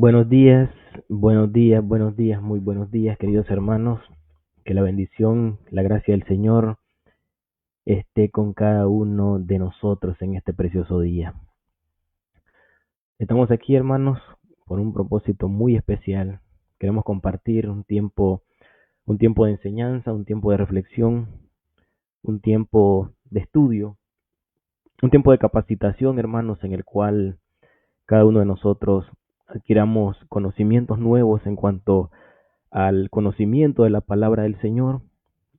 Buenos días, buenos días, buenos días, muy buenos días, queridos hermanos. Que la bendición, la gracia del Señor esté con cada uno de nosotros en este precioso día. Estamos aquí, hermanos, por un propósito muy especial. Queremos compartir un tiempo de enseñanza, un tiempo de reflexión, un tiempo de estudio, un tiempo de capacitación, hermanos, en el cual cada uno de nosotros adquiramos conocimientos nuevos en cuanto al conocimiento de la palabra del Señor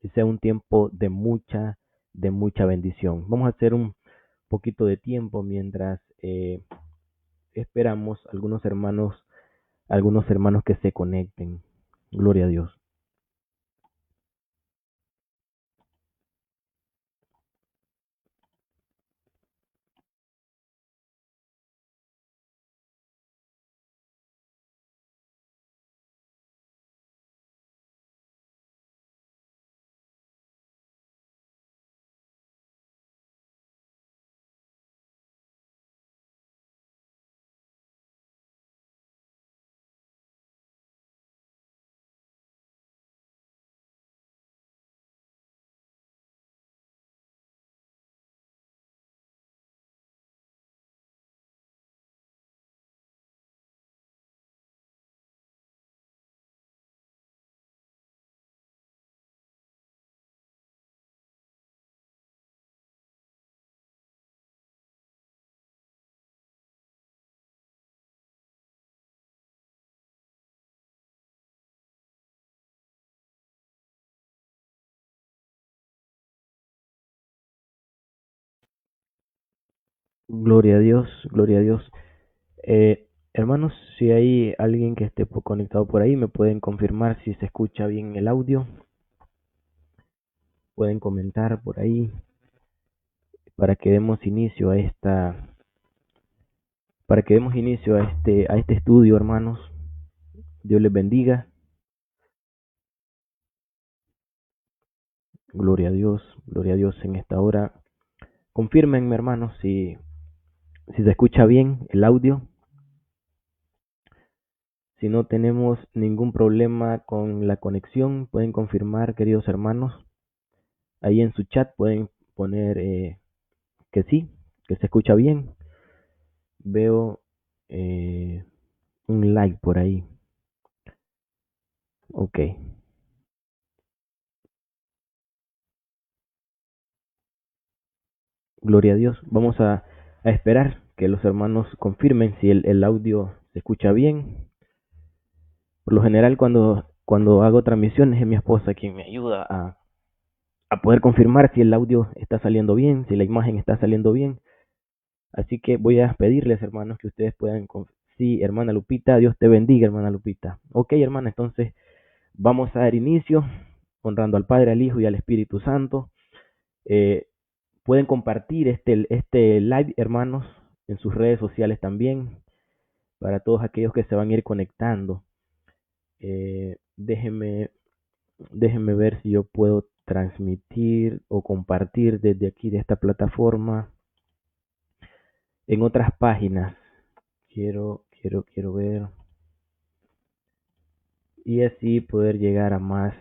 y sea un tiempo de mucha bendición. Vamos a hacer un poquito de tiempo mientras esperamos algunos hermanos que se conecten. Gloria a Dios. Gloria a Dios, gloria a Dios. Hermanos, si hay alguien que esté conectado por ahí, me pueden confirmar si se escucha bien el audio. Pueden comentar por ahí para que demos inicio a este estudio, hermanos. Dios les bendiga. Gloria a Dios en esta hora. Confírmenme, hermanos, si se escucha bien el audio. Si no tenemos ningún problema con la conexión, pueden confirmar, queridos hermanos. Ahí en su chat pueden poner que sí, que se escucha bien. Veo un like por ahí. Ok. Gloria a Dios. Vamos a esperar que los hermanos confirmen si el audio se escucha bien. Por lo general, cuando hago transmisiones, es mi esposa quien me ayuda a poder confirmar si el audio está saliendo bien, si la imagen está saliendo bien. Así que voy a pedirles, hermanos, que ustedes puedan... Sí, hermana Lupita, Dios te bendiga, hermana Lupita. Ok, hermana, entonces vamos a dar inicio, honrando al Padre, al Hijo y al Espíritu Santo. Eh, Pueden compartir este live, hermanos, en sus redes sociales también, para todos aquellos que se van a ir conectando. Déjenme ver si yo puedo transmitir o compartir desde aquí, de esta plataforma, en otras páginas. Quiero ver. Y así poder llegar a más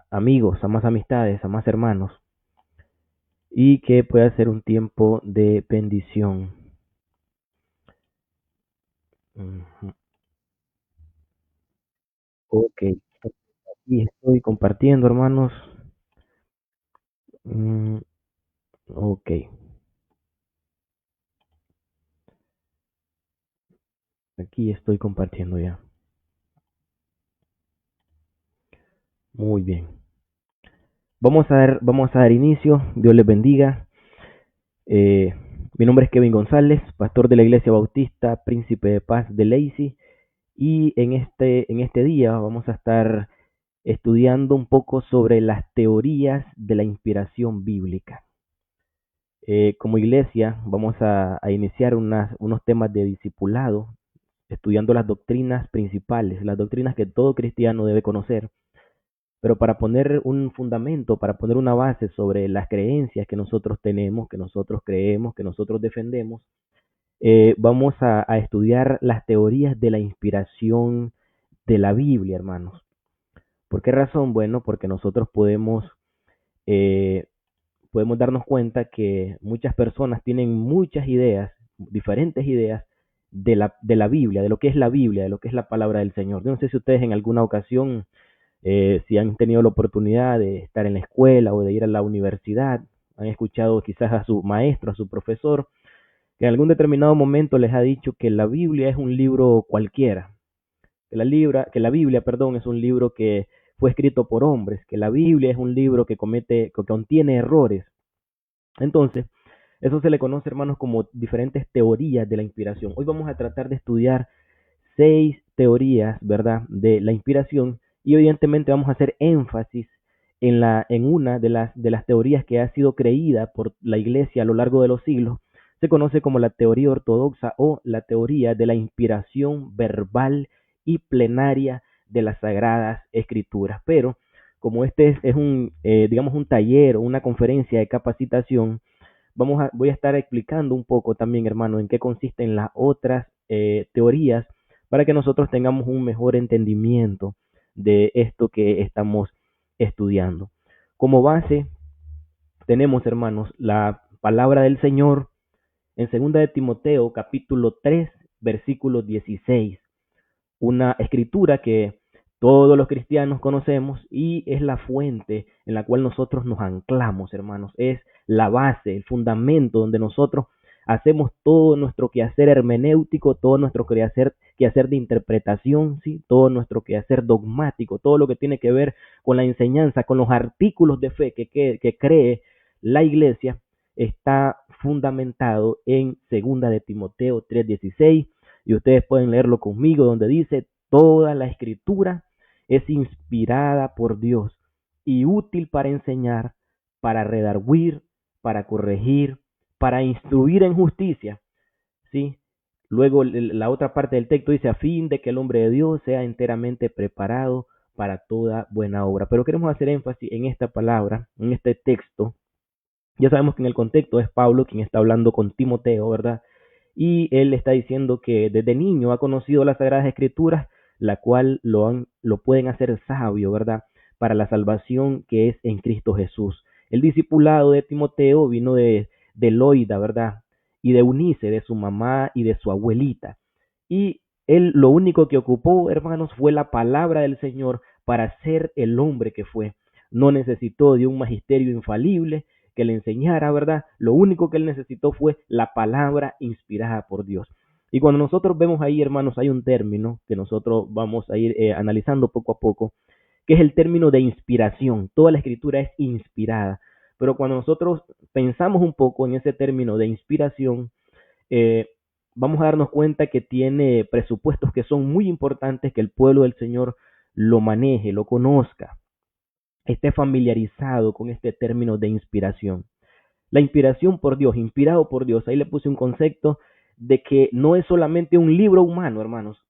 amigos, a más amistades, a más hermanos. Y que pueda ser un tiempo de bendición. Ok, aquí estoy compartiendo, hermanos. Mm, ok, aquí estoy compartiendo ya. Muy bien. Vamos a dar inicio. Dios les bendiga. Eh, Mi nombre es Kevin González, pastor de la Iglesia Bautista, Príncipe de Paz de Lacey. Y en este día vamos a estar estudiando un poco sobre las teorías de la inspiración bíblica. Como iglesia vamos a iniciar unos temas de discipulado, estudiando las doctrinas principales, las doctrinas que todo cristiano debe conocer, pero para poner un fundamento, para poner una base sobre las creencias que nosotros tenemos, que nosotros creemos, que nosotros defendemos, vamos a estudiar las teorías de la inspiración de la Biblia, hermanos. ¿Por qué razón? Bueno, porque nosotros eh, podemos darnos cuenta que muchas personas tienen muchas ideas, diferentes ideas de la Biblia, de lo que es la Biblia, de lo que es la palabra del Señor. Yo no sé si ustedes en alguna ocasión, si han tenido la oportunidad de estar en la escuela o de ir a la universidad, han escuchado quizás a su maestro, a su profesor, que en algún determinado momento les ha dicho que la Biblia es un libro cualquiera, que la Biblia, perdón, es un libro que fue escrito por hombres, que la Biblia es un libro que contiene errores. Entonces, eso se le conoce, hermanos, como diferentes teorías de la inspiración. Hoy vamos a tratar de estudiar 6 teorías, ¿verdad?, de la inspiración, y evidentemente vamos a hacer énfasis en una de las teorías que ha sido creída por la iglesia a lo largo de los siglos. Se conoce como la teoría ortodoxa o la teoría de la inspiración verbal y plenaria de las sagradas escrituras. Pero como es un, digamos, un taller o una conferencia de capacitación, voy a estar explicando un poco también, hermano, en qué consisten las otras teorías para que nosotros tengamos un mejor entendimiento de esto que estamos estudiando. Como base tenemos, hermanos, la palabra del Señor en 2 de Timoteo, capítulo 3, versículo 16, una escritura que todos los cristianos conocemos y es la fuente en la cual nosotros nos anclamos, hermanos. Es la base, el fundamento donde nosotros hacemos todo nuestro quehacer hermenéutico, todo nuestro quehacer de interpretación, ¿sí? Todo nuestro quehacer dogmático, todo lo que tiene que ver con la enseñanza, con los artículos de fe que cree la iglesia, está fundamentado en 2 de Timoteo 3:16, y ustedes pueden leerlo conmigo, donde dice: toda la escritura es inspirada por Dios y útil para enseñar, para redarguir, para corregir, para instruir en justicia, ¿sí? Luego la otra parte del texto dice: a fin de que el hombre de Dios sea enteramente preparado para toda buena obra. Pero queremos hacer énfasis en esta palabra, en este texto. Ya sabemos que en el contexto es Pablo quien está hablando con Timoteo, ¿verdad? Y él está diciendo que desde niño ha conocido las Sagradas Escrituras, la cual lo pueden hacer sabio, ¿verdad?, para la salvación que es en Cristo Jesús. El discipulado de Timoteo vino de Loida, ¿verdad?, y de Eunice, de su mamá y de su abuelita. Y él lo único que ocupó, hermanos, fue la palabra del Señor para ser el hombre que fue. No necesitó de un magisterio infalible que le enseñara, ¿verdad? Lo único que él necesitó fue la palabra inspirada por Dios. Y cuando nosotros vemos ahí, hermanos, hay un término que nosotros vamos a ir analizando poco a poco, que es el término de inspiración. Toda la escritura es inspirada. Pero cuando nosotros pensamos un poco en ese término de inspiración, eh, vamos a darnos cuenta que tiene presupuestos que son muy importantes, que el pueblo del Señor lo maneje, lo conozca, esté familiarizado con este término de inspiración. La inspiración por Dios, inspirado por Dios, ahí le puse un concepto de que no es solamente un libro humano, hermanos,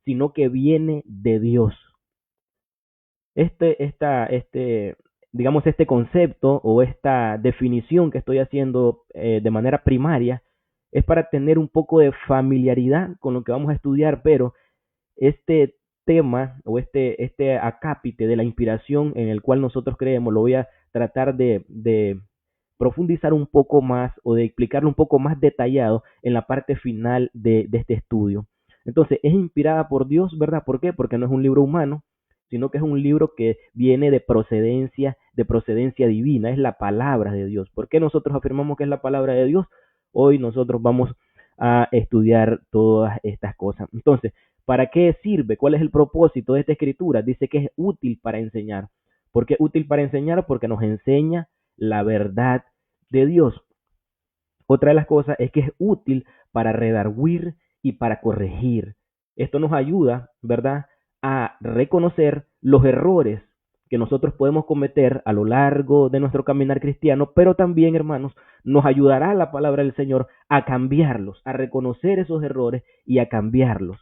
sino que viene de Dios. Digamos, este concepto o esta definición que estoy haciendo de manera primaria es para tener un poco de familiaridad con lo que vamos a estudiar, pero este tema o este acápite de la inspiración en el cual nosotros creemos, lo voy a tratar de profundizar un poco más o de explicarlo un poco más detallado en la parte final de este estudio. Entonces, es inspirada por Dios, ¿verdad? ¿Por qué? Porque no es un libro humano, sino que es un libro que viene de procedencia divina, es la palabra de Dios. ¿Por qué nosotros afirmamos que es la palabra de Dios? Hoy nosotros vamos a estudiar todas estas cosas. Entonces, ¿para qué sirve? ¿Cuál es el propósito de esta escritura? Dice que es útil para enseñar. ¿Por qué útil para enseñar? Porque nos enseña la verdad de Dios. Otra de las cosas es que es útil para redarguir y para corregir. Esto nos ayuda, ¿verdad?, a reconocer los errores que nosotros podemos cometer a lo largo de nuestro caminar cristiano, pero también, hermanos, nos ayudará la palabra del Señor a cambiarlos, a reconocer esos errores y a cambiarlos.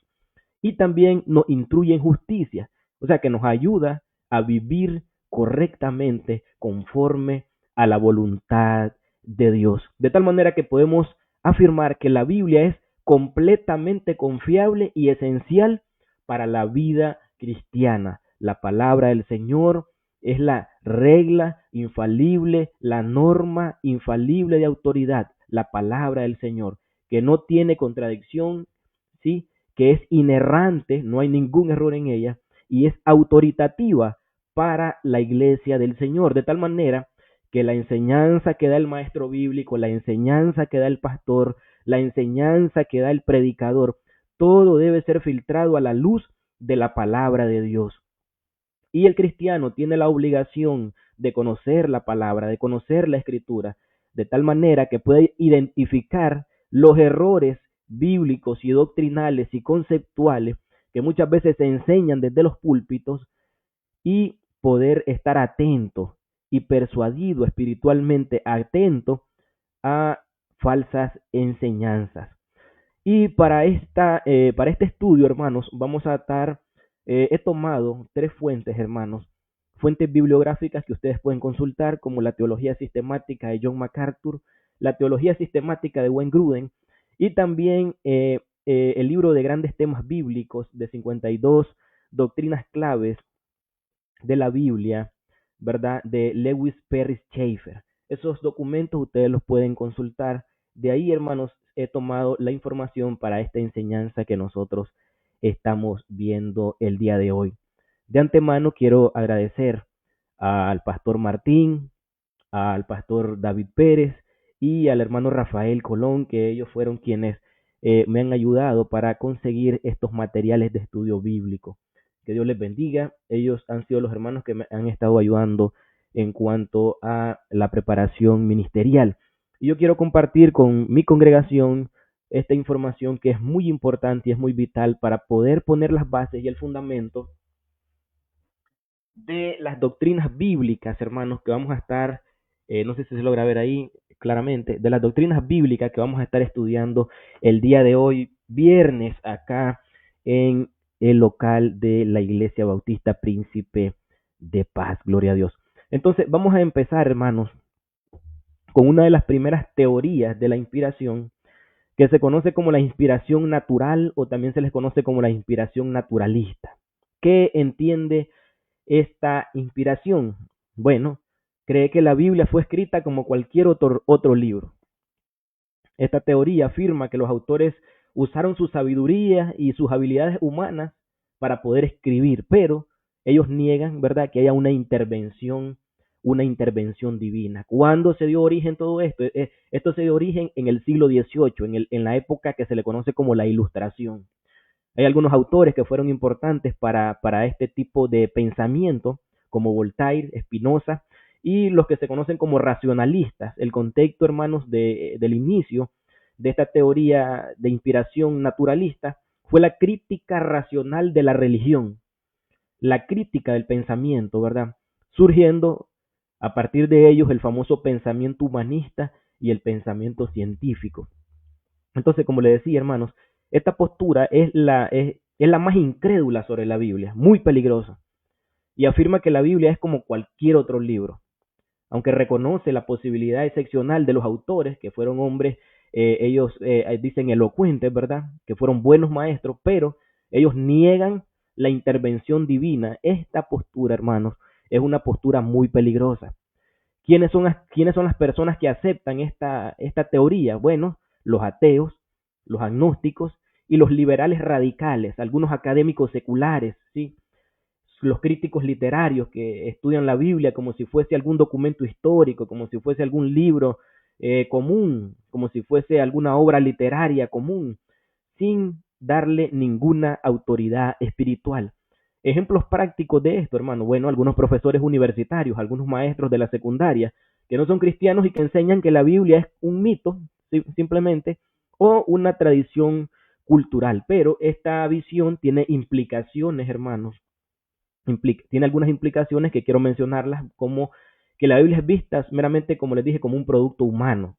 Y también nos instruye en justicia, o sea que nos ayuda a vivir correctamente conforme a la voluntad de Dios. De tal manera que podemos afirmar que la Biblia es completamente confiable y esencial para la vida cristiana. La palabra del Señor es la regla infalible, la norma infalible de autoridad, la palabra del Señor, que no tiene contradicción, ¿sí? Que es inerrante, no hay ningún error en ella, y es autoritativa para la iglesia del Señor, de tal manera que la enseñanza que da el maestro bíblico, la enseñanza que da el pastor, la enseñanza que da el predicador, todo debe ser filtrado a la luz de la palabra de Dios. Y el cristiano tiene la obligación de conocer la palabra, de conocer la escritura, de tal manera que puede identificar los errores bíblicos y doctrinales y conceptuales que muchas veces se enseñan desde los púlpitos y poder estar atento y persuadido espiritualmente, atento a falsas enseñanzas. Y para este estudio, hermanos, vamos a estar, he tomado 3 fuentes, hermanos, fuentes bibliográficas que ustedes pueden consultar, como la teología sistemática de John MacArthur, la teología sistemática de Wayne Grudem, y también el libro de grandes temas bíblicos de 52 doctrinas claves de la Biblia, ¿verdad? De Lewis Perry Schaeffer. Esos documentos ustedes los pueden consultar. De ahí, hermanos, he tomado la información para esta enseñanza que nosotros estamos viendo el día de hoy. De antemano quiero agradecer al pastor Martín, al pastor David Pérez y al hermano Rafael Colón, que ellos fueron quienes me han ayudado para conseguir estos materiales de estudio bíblico. Que Dios les bendiga. Ellos han sido los hermanos que me han estado ayudando en cuanto a la preparación ministerial. Y yo quiero compartir con mi congregación esta información que es muy importante y es muy vital para poder poner las bases y el fundamento de las doctrinas bíblicas, hermanos, que vamos a estar, no sé si se logra ver ahí claramente, de las doctrinas bíblicas que vamos a estar estudiando el día de hoy, viernes, acá en el local de la Iglesia Bautista Príncipe de Paz. Gloria a Dios. Entonces, vamos a empezar, hermanos, con una de las primeras teorías de la inspiración, que se conoce como la inspiración natural o también se les conoce como la inspiración naturalista. ¿Qué entiende esta inspiración? Bueno, cree que la Biblia fue escrita como cualquier otro libro. Esta teoría afirma que los autores usaron su sabiduría y sus habilidades humanas para poder escribir, pero ellos niegan, ¿verdad?, que haya una intervención divina. ¿Cuándo se dio origen todo esto? Esto se dio origen en el siglo XVIII, en la época que se le conoce como la Ilustración. Hay algunos autores que fueron importantes para este tipo de pensamiento, como Voltaire, Spinoza, y los que se conocen como racionalistas. El contexto, hermanos, del inicio de esta teoría de inspiración naturalista fue la crítica racional de la religión, la crítica del pensamiento, ¿verdad? Surgiendo a partir de ellos el famoso pensamiento humanista y el pensamiento científico. Entonces, como le decía, hermanos, esta postura es la más incrédula sobre la Biblia, muy peligrosa, y afirma que la Biblia es como cualquier otro libro, aunque reconoce la posibilidad excepcional de los autores, que fueron hombres, ellos dicen elocuentes, ¿verdad? Que fueron buenos maestros, pero ellos niegan la intervención divina. Esta postura, hermanos, es una postura muy peligrosa. ¿Quiénes son las personas que aceptan esta teoría? Bueno, los ateos, los agnósticos y los liberales radicales, algunos académicos seculares, ¿sí? Los críticos literarios que estudian la Biblia como si fuese algún documento histórico, como si fuese algún libro común, como si fuese alguna obra literaria común, sin darle ninguna autoridad espiritual. Ejemplos prácticos de esto, hermano. Bueno, algunos profesores universitarios, algunos maestros de la secundaria, que no son cristianos y que enseñan que la Biblia es un mito, simplemente, o una tradición cultural. Pero esta visión tiene implicaciones, hermanos. Tiene algunas implicaciones que quiero mencionarlas, como que la Biblia es vista meramente, como les dije, como un producto humano.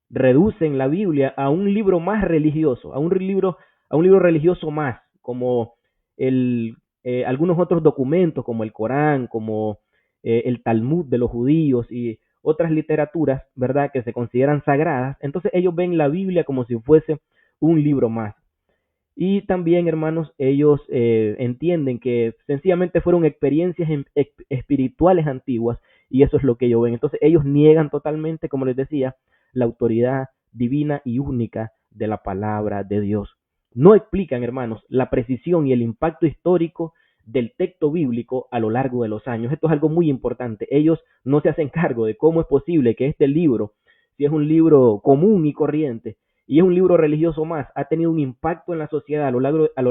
Reducen la Biblia a un libro más religioso, a un libro religioso más, como algunos otros documentos, como el Corán, como el Talmud de los judíos y otras literaturas, ¿verdad?, que se consideran sagradas. Entonces ellos ven la Biblia como si fuese un libro más. Y también, hermanos, ellos entienden que sencillamente fueron experiencias espirituales antiguas y eso es lo que ellos ven. Entonces ellos niegan totalmente, como les decía, la autoridad divina y única de la palabra de Dios. No explican, hermanos, la precisión y el impacto histórico del texto bíblico a lo largo de los años. Esto es algo muy importante. Ellos no se hacen cargo de cómo es posible que este libro, si es un libro común y corriente, y es un libro religioso más, ha tenido un impacto en la sociedad a lo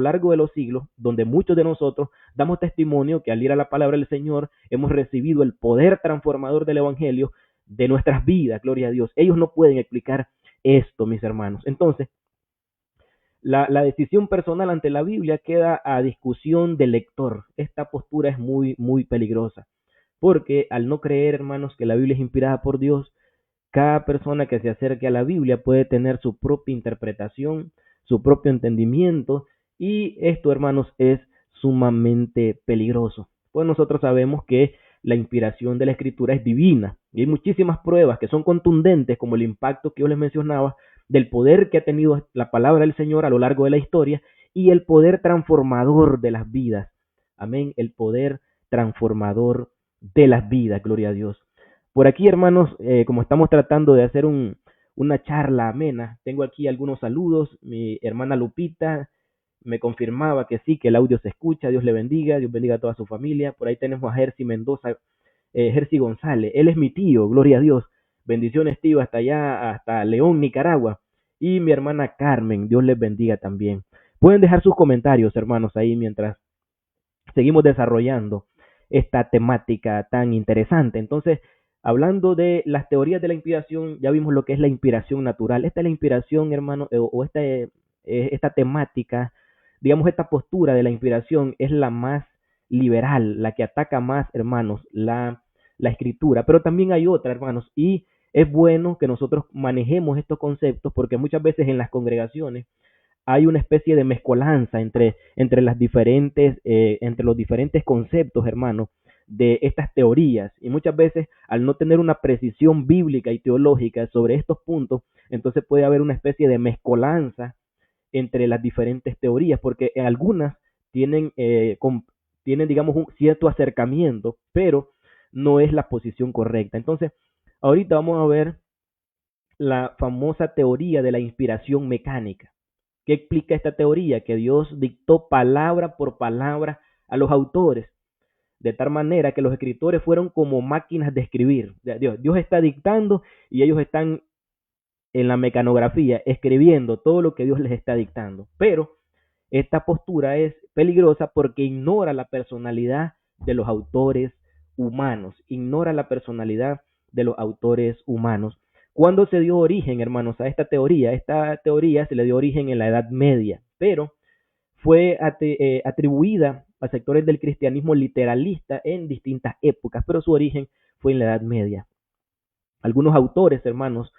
largo de los siglos, donde muchos de nosotros damos testimonio que al ir a la palabra del Señor hemos recibido el poder transformador del Evangelio de nuestras vidas, gloria a Dios. Ellos no pueden explicar esto, mis hermanos. Entonces, la decisión personal ante la Biblia queda a discusión del lector. Esta postura es muy, muy peligrosa, porque al no creer, hermanos, que la Biblia es inspirada por Dios, cada persona que se acerque a la Biblia puede tener su propia interpretación, su propio entendimiento, y esto, hermanos, es sumamente peligroso. Pues nosotros sabemos que la inspiración de la Escritura es divina, y hay muchísimas pruebas que son contundentes, como el impacto que yo les mencionaba, del poder que ha tenido la palabra del Señor a lo largo de la historia, y el poder transformador de las vidas. Amén, el poder transformador de las vidas, gloria a Dios. Por aquí, hermanos, como estamos tratando de hacer una charla amena, tengo aquí algunos saludos. Mi hermana Lupita me confirmaba que sí, que el audio se escucha. Dios le bendiga, Dios bendiga a toda su familia. Por ahí tenemos a Jersey Mendoza, Jersey González. Él es mi tío, gloria a Dios. Bendiciones, tío, hasta allá, hasta León, Nicaragua. Y mi hermana Carmen, Dios les bendiga también. Pueden dejar sus comentarios, hermanos, ahí mientras seguimos desarrollando esta temática tan interesante. Entonces, hablando de las teorías de la inspiración, ya vimos lo que es la inspiración natural. Esta es la inspiración, hermano, o esta temática, digamos, esta postura de la inspiración es la más liberal, la que ataca más, hermanos, la escritura. Pero también hay otra, hermanos, y es bueno que nosotros manejemos estos conceptos porque muchas veces en las congregaciones hay una especie de mezcolanza entre entre los diferentes conceptos, hermano, de estas teorías. Y muchas veces, al no tener una precisión bíblica y teológica sobre estos puntos, entonces puede haber una especie de mezcolanza entre las diferentes teorías, porque algunas tienen, digamos, un cierto acercamiento, pero no es la posición correcta. Entonces, ahorita vamos a ver la famosa teoría de la inspiración mecánica. ¿Qué explica esta teoría? Que Dios dictó palabra por palabra a los autores, de tal manera que los escritores fueron como máquinas de escribir. Dios está dictando y ellos están en la mecanografía escribiendo todo lo que Dios les está dictando. Pero esta postura es peligrosa porque ignora la personalidad de los autores humanos, ignora la personalidad de los autores humanos. ¿Cuándo se dio origen, hermanos, a esta teoría? Esta teoría se le dio origen en la Edad Media, pero fue atribuida a sectores del cristianismo literalista en distintas épocas, pero su origen fue en la Edad Media. Algunos autores, hermanos,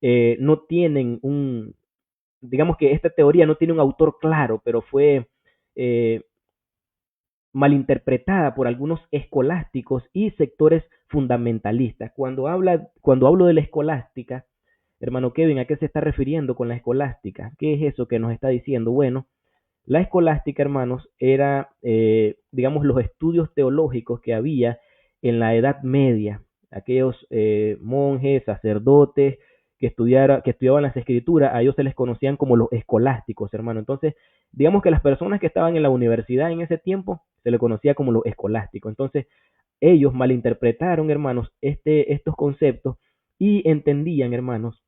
no tienen digamos que esta teoría no tiene un autor claro, pero fue eh, malinterpretada por algunos escolásticos y sectores fundamentalistas. Cuando hablo de la escolástica, hermano Kevin, ¿a qué se está refiriendo con la escolástica? ¿Qué es eso que nos está diciendo? Bueno, la escolástica, hermanos, era, digamos, los estudios teológicos que había en la Edad Media. Aquellos monjes, sacerdotes que estudiaban las escrituras, a ellos se les conocían como los escolásticos, hermano. Entonces, digamos que las personas que estaban en la universidad en ese tiempo se les conocía como los escolásticos. Entonces, ellos malinterpretaron, hermanos, estos conceptos y entendían, hermanos,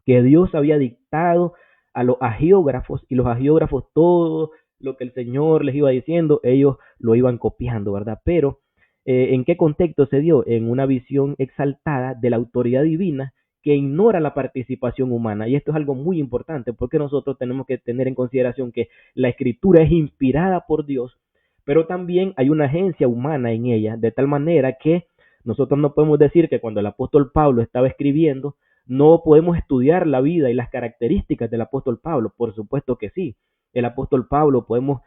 que Dios había dictado a los agiógrafos y los agiógrafos todo lo que el Señor les iba diciendo, ellos lo iban copiando, ¿verdad? Pero ¿en qué contexto se dio? En una visión exaltada de la autoridad divina que ignora la participación humana. Y esto es algo muy importante porque nosotros tenemos que tener en consideración que la escritura es inspirada por Dios, pero también hay una agencia humana en ella, de tal manera que nosotros no podemos decir que cuando el apóstol Pablo estaba escribiendo, no podemos estudiar la vida y las características del apóstol Pablo. Por supuesto que sí. El apóstol Pablo podemos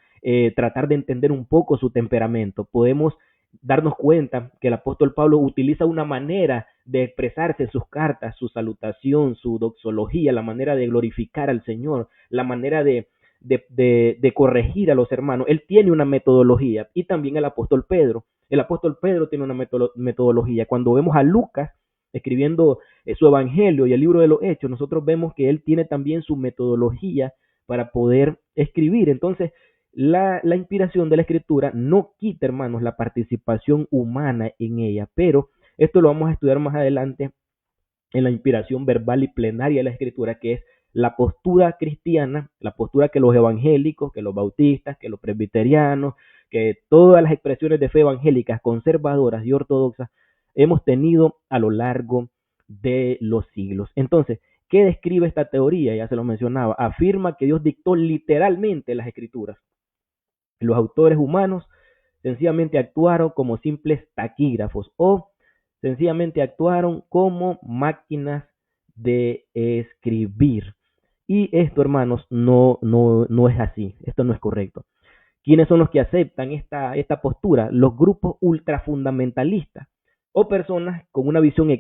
tratar de entender un poco su temperamento. Podemos darnos cuenta que el apóstol Pablo utiliza una manera de expresarse en sus cartas, su salutación, su doxología, la manera de glorificar al Señor, la manera de corregir a los hermanos. Él tiene una metodología, y también el apóstol Pedro. El apóstol Pedro tiene una metodología. Cuando vemos a Lucas escribiendo su evangelio y el libro de los Hechos, nosotros vemos que él tiene también su metodología para poder escribir. Entonces, la inspiración de la escritura no quita, hermanos, la participación humana en ella, pero esto lo vamos a estudiar más adelante en la inspiración verbal y plenaria de la escritura, que es la postura cristiana, la postura que los evangélicos, que los bautistas, que los presbiterianos, que todas las expresiones de fe evangélicas, conservadoras y ortodoxas hemos tenido a lo largo de los siglos. Entonces, ¿qué describe esta teoría? Ya se lo mencionaba. Afirma que Dios dictó literalmente las escrituras. Los autores humanos sencillamente actuaron como simples taquígrafos o sencillamente actuaron como máquinas de escribir. Y esto, hermanos, no es así. Esto no es correcto. ¿Quiénes son los que aceptan esta postura? Los grupos ultrafundamentalistas o personas con una visión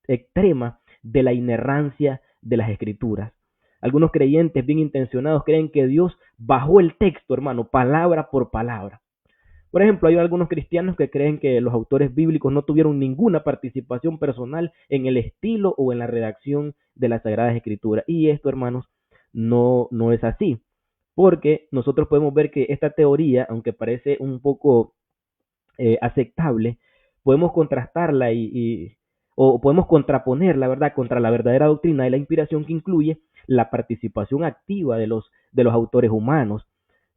extrema de la inerrancia de las escrituras. Algunos creyentes bien intencionados creen que Dios bajó el texto, hermano, palabra por palabra. Por ejemplo, hay algunos cristianos que creen que los autores bíblicos no tuvieron ninguna participación personal en el estilo o en la redacción de las Sagradas Escrituras. Y esto, hermanos, no es así. Porque nosotros podemos ver que esta teoría, aunque parece un poco aceptable, podemos contrastarla o podemos contraponer la verdad contra la verdadera doctrina de la inspiración, que incluye la participación activa de los autores humanos,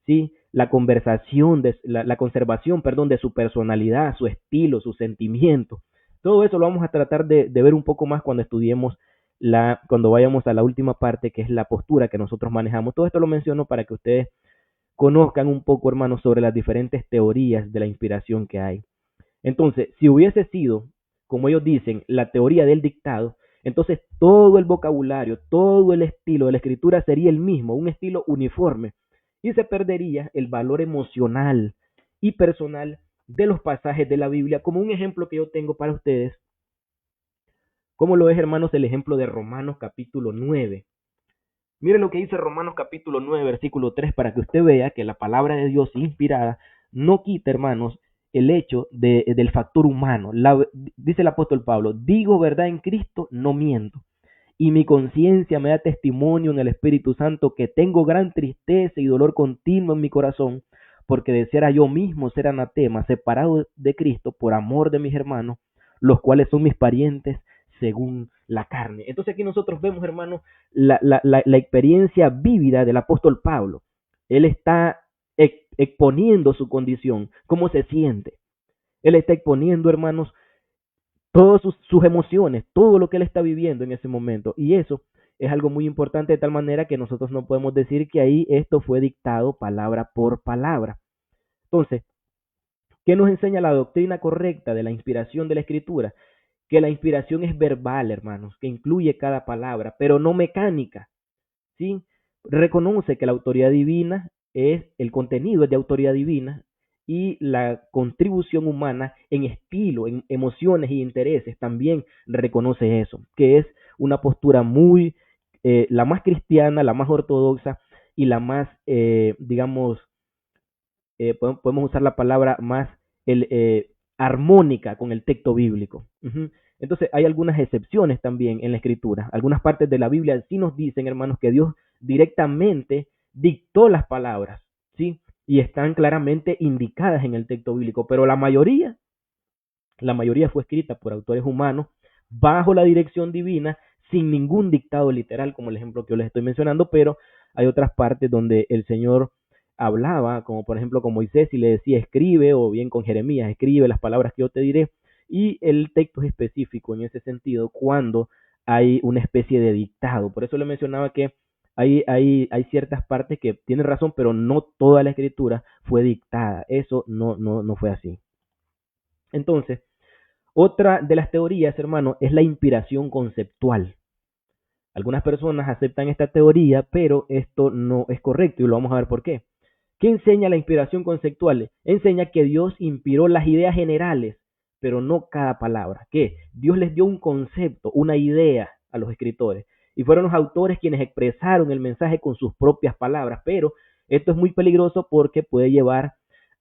¿sí? La conversación, la conservación, perdón, de su personalidad, su estilo, sus sentimientos. Todo eso lo vamos a tratar de ver un poco más cuando estudiemos cuando vayamos a la última parte, que es la postura que nosotros manejamos. Todo esto lo menciono para que ustedes conozcan un poco, hermanos, sobre las diferentes teorías de la inspiración que hay. Entonces, si hubiese sido, como ellos dicen, la teoría del dictado, entonces todo el vocabulario, todo el estilo de la escritura sería el mismo, un estilo uniforme, y se perdería el valor emocional y personal de los pasajes de la Biblia, como un ejemplo que yo tengo para ustedes, como lo es, hermanos, el ejemplo de Romanos capítulo 9. Miren lo que dice Romanos capítulo 9, versículo 3, para que usted vea que la palabra de Dios inspirada no quita, hermanos, el hecho del factor humano. Dice el apóstol Pablo: digo verdad en Cristo, no miento. Y mi conciencia me da testimonio en el Espíritu Santo que tengo gran tristeza y dolor continuo en mi corazón, porque deseara yo mismo ser anatema, separado de Cristo por amor de mis hermanos, los cuales son mis parientes según la carne. Entonces aquí nosotros vemos, hermanos, la experiencia vívida del apóstol Pablo. Él está exponiendo su condición, cómo se siente. Él está exponiendo, hermanos, todas sus emociones, todo lo que él está viviendo en ese momento. Y eso es algo muy importante, de tal manera que nosotros no podemos decir que ahí esto fue dictado palabra por palabra. Entonces, ¿qué nos enseña la doctrina correcta de la inspiración de la escritura? Que la inspiración es verbal, hermanos, que incluye cada palabra, pero no mecánica, ¿sí? Reconoce que la autoridad divina el contenido es de autoridad divina, y la contribución humana en estilo, en emociones y intereses también reconoce eso, que es una postura muy, la más cristiana, la más ortodoxa y la más, digamos, podemos usar la palabra más armónica con el texto bíblico. Entonces hay algunas excepciones también en la escritura. Algunas partes de la Biblia sí nos dicen, hermanos, que Dios directamente dictó las palabras, ¿sí? Y están claramente indicadas en el texto bíblico, pero la mayoría fue escrita por autores humanos bajo la dirección divina, sin ningún dictado literal, como el ejemplo que yo les estoy mencionando, pero hay otras partes donde el Señor hablaba, como por ejemplo con Moisés, y le decía escribe, o bien con Jeremías, escribe las palabras que yo te diré, y el texto es específico en ese sentido cuando hay una especie de dictado. Por eso le mencionaba que hay ciertas partes que tienen razón, pero no toda la escritura fue dictada. Eso no fue así. Entonces, otra de las teorías, hermano, es la inspiración conceptual. Algunas personas aceptan esta teoría, pero esto no es correcto, y lo vamos a ver por qué. ¿Qué enseña la inspiración conceptual? Enseña que Dios inspiró las ideas generales, pero no cada palabra. ¿Qué? Dios les dio un concepto, una idea a los escritores. Y fueron los autores quienes expresaron el mensaje con sus propias palabras. Pero esto es muy peligroso porque puede llevar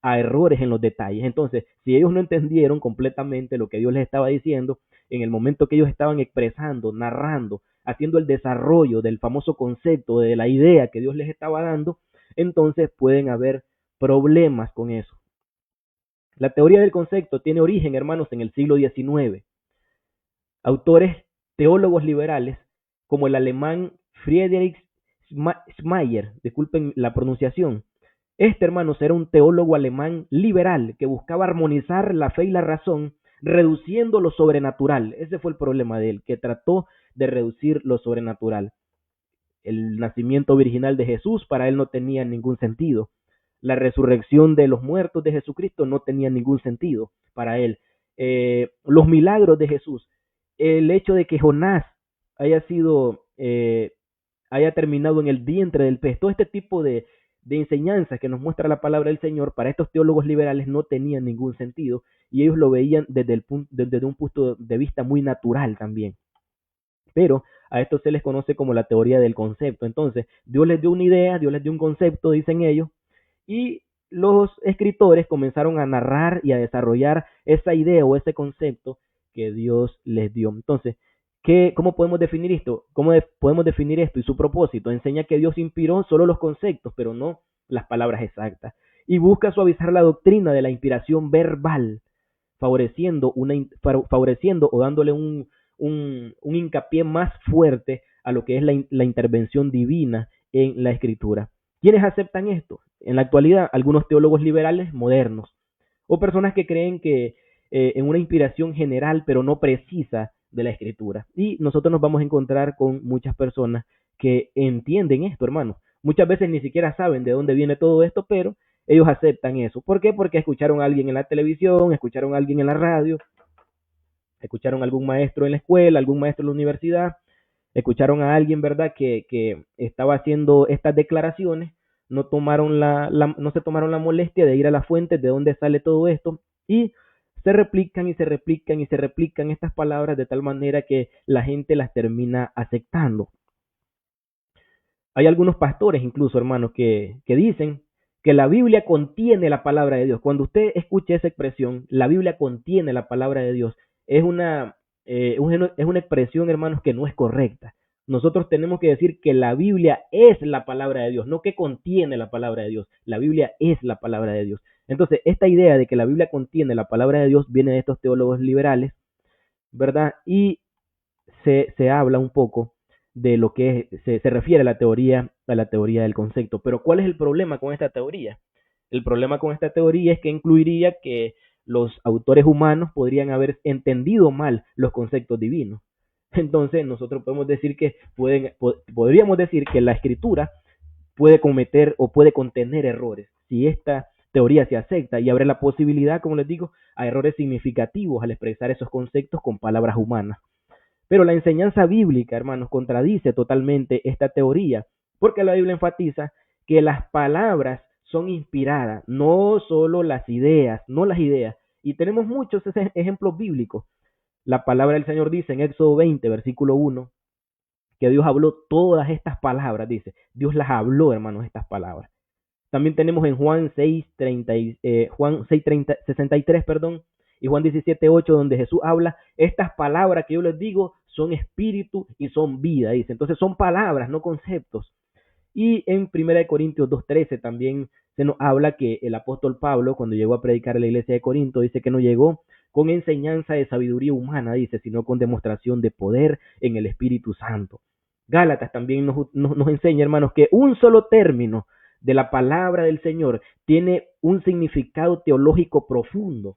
a errores en los detalles. Entonces, si ellos no entendieron completamente lo que Dios les estaba diciendo, en el momento que ellos estaban expresando, narrando, haciendo el desarrollo del famoso concepto, de la idea que Dios les estaba dando, entonces pueden haber problemas con eso. La teoría del concepto tiene origen, hermanos, en el siglo XIX. Autores teólogos liberales como el alemán Friedrich Schleiermacher, disculpen la pronunciación. Este, hermanos, era un teólogo alemán liberal que buscaba armonizar la fe y la razón, reduciendo lo sobrenatural. Ese fue el problema de él, que trató de reducir lo sobrenatural. El nacimiento virginal de Jesús para él no tenía ningún sentido. La resurrección de los muertos de Jesucristo no tenía ningún sentido para él. Los milagros de Jesús, el hecho de que Jonás haya sido, haya terminado en el vientre del pez, todo este tipo de enseñanzas que nos muestra la palabra del Señor, para estos teólogos liberales no tenían ningún sentido y ellos lo veían desde un punto de vista muy natural también. Pero a esto se les conoce como la teoría del concepto. Entonces, Dios les dio una idea, Dios les dio un concepto, dicen ellos, y los escritores comenzaron a narrar y a desarrollar esa idea o ese concepto que Dios les dio. Entonces, ¿cómo podemos definir esto? ¿Cómo podemos definir esto y su propósito? Enseña que Dios inspiró solo los conceptos, pero no las palabras exactas. Y busca suavizar la doctrina de la inspiración verbal, favoreciendo o dándole un hincapié más fuerte a lo que es la intervención divina en la escritura. ¿Quiénes aceptan esto? En la actualidad, algunos teólogos liberales modernos o personas que creen que en una inspiración general pero no precisa de la escritura. Y nosotros nos vamos a encontrar con muchas personas que entienden esto, hermanos. Muchas veces ni siquiera saben de dónde viene todo esto, pero ellos aceptan eso. ¿Por qué? Porque escucharon a alguien en la televisión, escucharon a alguien en la radio, escucharon a algún maestro en la escuela, algún maestro en la universidad, escucharon a alguien, ¿verdad?, que estaba haciendo estas declaraciones, no se tomaron la molestia de ir a la fuente de dónde sale todo esto y se replican y se replican y se replican estas palabras de tal manera que la gente las termina aceptando. Hay algunos pastores incluso, hermanos, que dicen que la Biblia contiene la palabra de Dios. Cuando usted escuche esa expresión, la Biblia contiene la palabra de Dios, es una expresión, hermanos, que no es correcta. Nosotros tenemos que decir que la Biblia es la palabra de Dios, no que contiene la palabra de Dios. La Biblia es la palabra de Dios. Entonces, esta idea de que la Biblia contiene la palabra de Dios viene de estos teólogos liberales, ¿verdad? Y se habla un poco de lo que se refiere a la teoría del concepto. Pero ¿cuál es el problema con esta teoría? El problema con esta teoría es que incluiría que los autores humanos podrían haber entendido mal los conceptos divinos. Entonces nosotros podemos decir que podríamos decir que la escritura puede cometer o puede contener errores si esta teoría se acepta y abre la posibilidad, como les digo, a errores significativos al expresar esos conceptos con palabras humanas. Pero la enseñanza bíblica, hermanos, contradice totalmente esta teoría, porque la Biblia enfatiza que las palabras son inspiradas, no solo las ideas, no las ideas. Y tenemos muchos ejemplos bíblicos. La palabra del Señor dice en Éxodo 20, versículo 1, que Dios habló todas estas palabras, dice. Dios las habló, hermanos, estas palabras. También tenemos en Juan 63, perdón, y Juan 17:8, donde Jesús habla, estas palabras que yo les digo son espíritu y son vida, dice. Entonces son palabras, no conceptos. Y en 1 Corintios 2:13 también se nos habla que el apóstol Pablo, cuando llegó a predicar a la iglesia de Corinto, dice que no llegó con enseñanza de sabiduría humana, dice, sino con demostración de poder en el Espíritu Santo. Gálatas también nos enseña, hermanos, que un solo término de la palabra del Señor tiene un significado teológico profundo.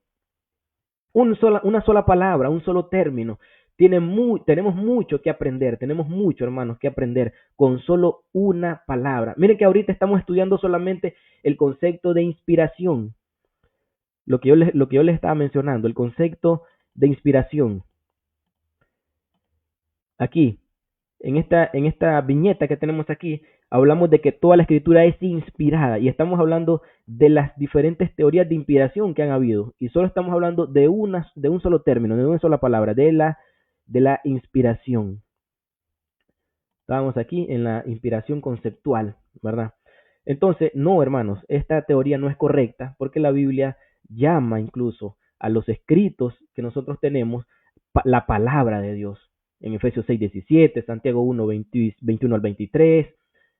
Una sola palabra, un solo término. Tenemos mucho que aprender, tenemos mucho, hermanos, que aprender con solo una palabra. Miren que ahorita estamos estudiando solamente el concepto de inspiración. Lo que yo les estaba mencionando, el concepto de inspiración. Aquí, en esta viñeta que tenemos aquí, hablamos de que toda la escritura es inspirada y estamos hablando de las diferentes teorías de inspiración que han habido y solo estamos hablando de un solo término, de una sola palabra, de la inspiración. Estábamos aquí en la inspiración conceptual, ¿verdad? Entonces, no, hermanos, esta teoría no es correcta porque la Biblia llama incluso a los escritos que nosotros tenemos la palabra de Dios. En Efesios 6:17, Santiago 1:21 al 23,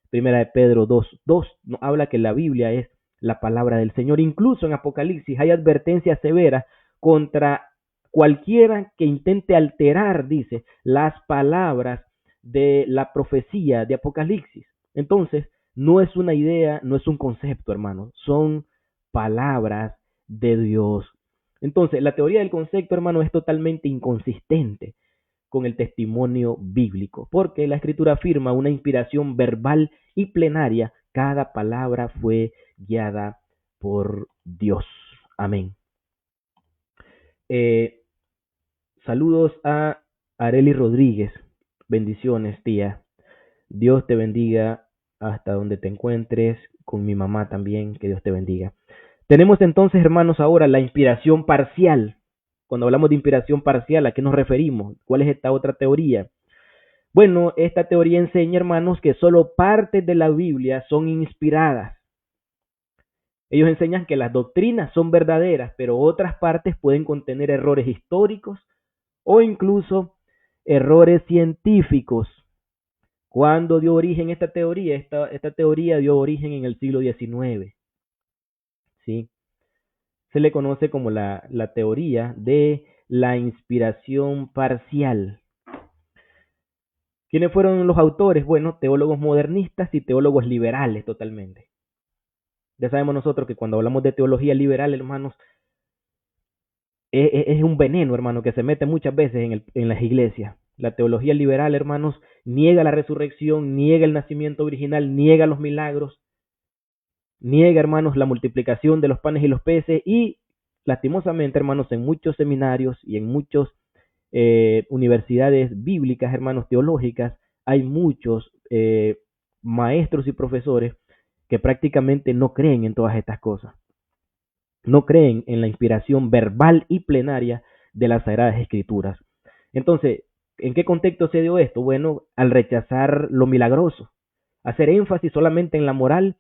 Primera de Pedro 2:2, nos habla que la Biblia es la palabra del Señor. Incluso en Apocalipsis hay advertencias severas contra cualquiera que intente alterar, dice, las palabras de la profecía de Apocalipsis. Entonces, no es una idea, no es un concepto, hermano, son palabras de Dios. Entonces, la teoría del concepto, hermano, es totalmente inconsistente con el testimonio bíblico, porque la escritura afirma una inspiración verbal y plenaria. Cada palabra fue guiada por Dios. Amén. Saludos a Areli Rodríguez. Bendiciones, tía. Dios te bendiga hasta donde te encuentres. Con mi mamá también, que Dios te bendiga. Tenemos entonces, hermanos, ahora la inspiración parcial. Cuando hablamos de inspiración parcial, ¿a qué nos referimos? ¿Cuál es esta otra teoría? Bueno, esta teoría enseña, hermanos, que solo partes de la Biblia son inspiradas. Ellos enseñan que las doctrinas son verdaderas, pero otras partes pueden contener errores históricos o incluso errores científicos. ¿Cuándo dio origen esta teoría? Esta teoría dio origen en el siglo XIX. ¿Sí? Se le conoce como la teoría de la inspiración parcial. ¿Quiénes fueron los autores? Bueno, teólogos modernistas y teólogos liberales totalmente. Ya sabemos nosotros que cuando hablamos de teología liberal, hermanos, es un veneno, hermano, que se mete muchas veces en las iglesias. La teología liberal, hermanos, niega la resurrección, niega el nacimiento original, niega los milagros, niega, hermanos, la multiplicación de los panes y los peces y, lastimosamente, hermanos, en muchos seminarios y en muchas universidades bíblicas, hermanos, teológicas, hay muchos maestros y profesores que prácticamente no creen en todas estas cosas. No creen en la inspiración verbal y plenaria de las Sagradas Escrituras. Entonces, ¿en qué contexto se dio esto? Bueno, al rechazar lo milagroso, hacer énfasis solamente en la moral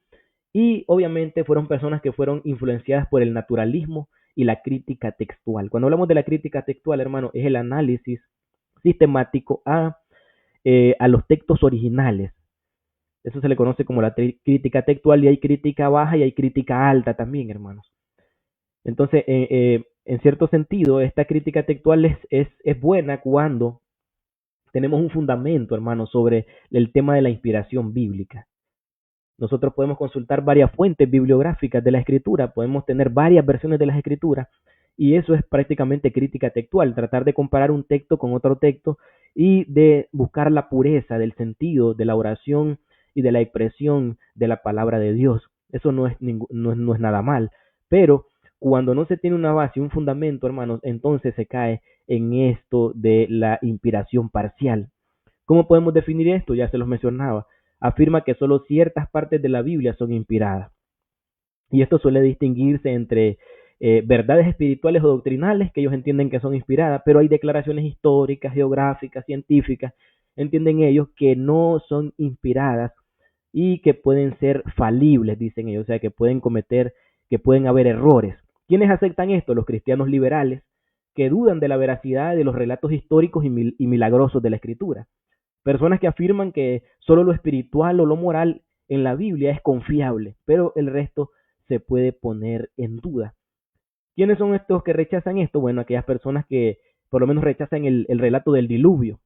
y obviamente fueron personas que fueron influenciadas por el naturalismo y la crítica textual. Cuando hablamos de la crítica textual, hermano, es el análisis sistemático a los textos originales. Eso se le conoce como la crítica textual y hay crítica baja y hay crítica alta también, hermanos. Entonces, en cierto sentido, esta crítica textual es buena cuando tenemos un fundamento, hermano, sobre el tema de la inspiración bíblica. Nosotros podemos consultar varias fuentes bibliográficas de la escritura, podemos tener varias versiones de las escrituras y eso es prácticamente crítica textual, tratar de comparar un texto con otro texto y de buscar la pureza del sentido de la oración y de la expresión de la palabra de Dios. Eso no es nada mal, pero cuando no se tiene una base, un fundamento, hermanos, entonces se cae en esto de la inspiración parcial. ¿Cómo podemos definir esto? Ya se los mencionaba. Afirma que solo ciertas partes de la Biblia son inspiradas. Y esto suele distinguirse entre verdades espirituales o doctrinales que ellos entienden que son inspiradas, pero hay declaraciones históricas, geográficas, científicas, entienden ellos que no son inspiradas y que pueden ser falibles, dicen ellos, o sea, que pueden haber errores. ¿Quiénes aceptan esto? Los cristianos liberales, que dudan de la veracidad de los relatos históricos y milagrosos de la Escritura. Personas que afirman que solo lo espiritual o lo moral en la Biblia es confiable, pero el resto se puede poner en duda. ¿Quiénes son estos que rechazan esto? Bueno, aquellas personas que por lo menos rechazan el relato del diluvio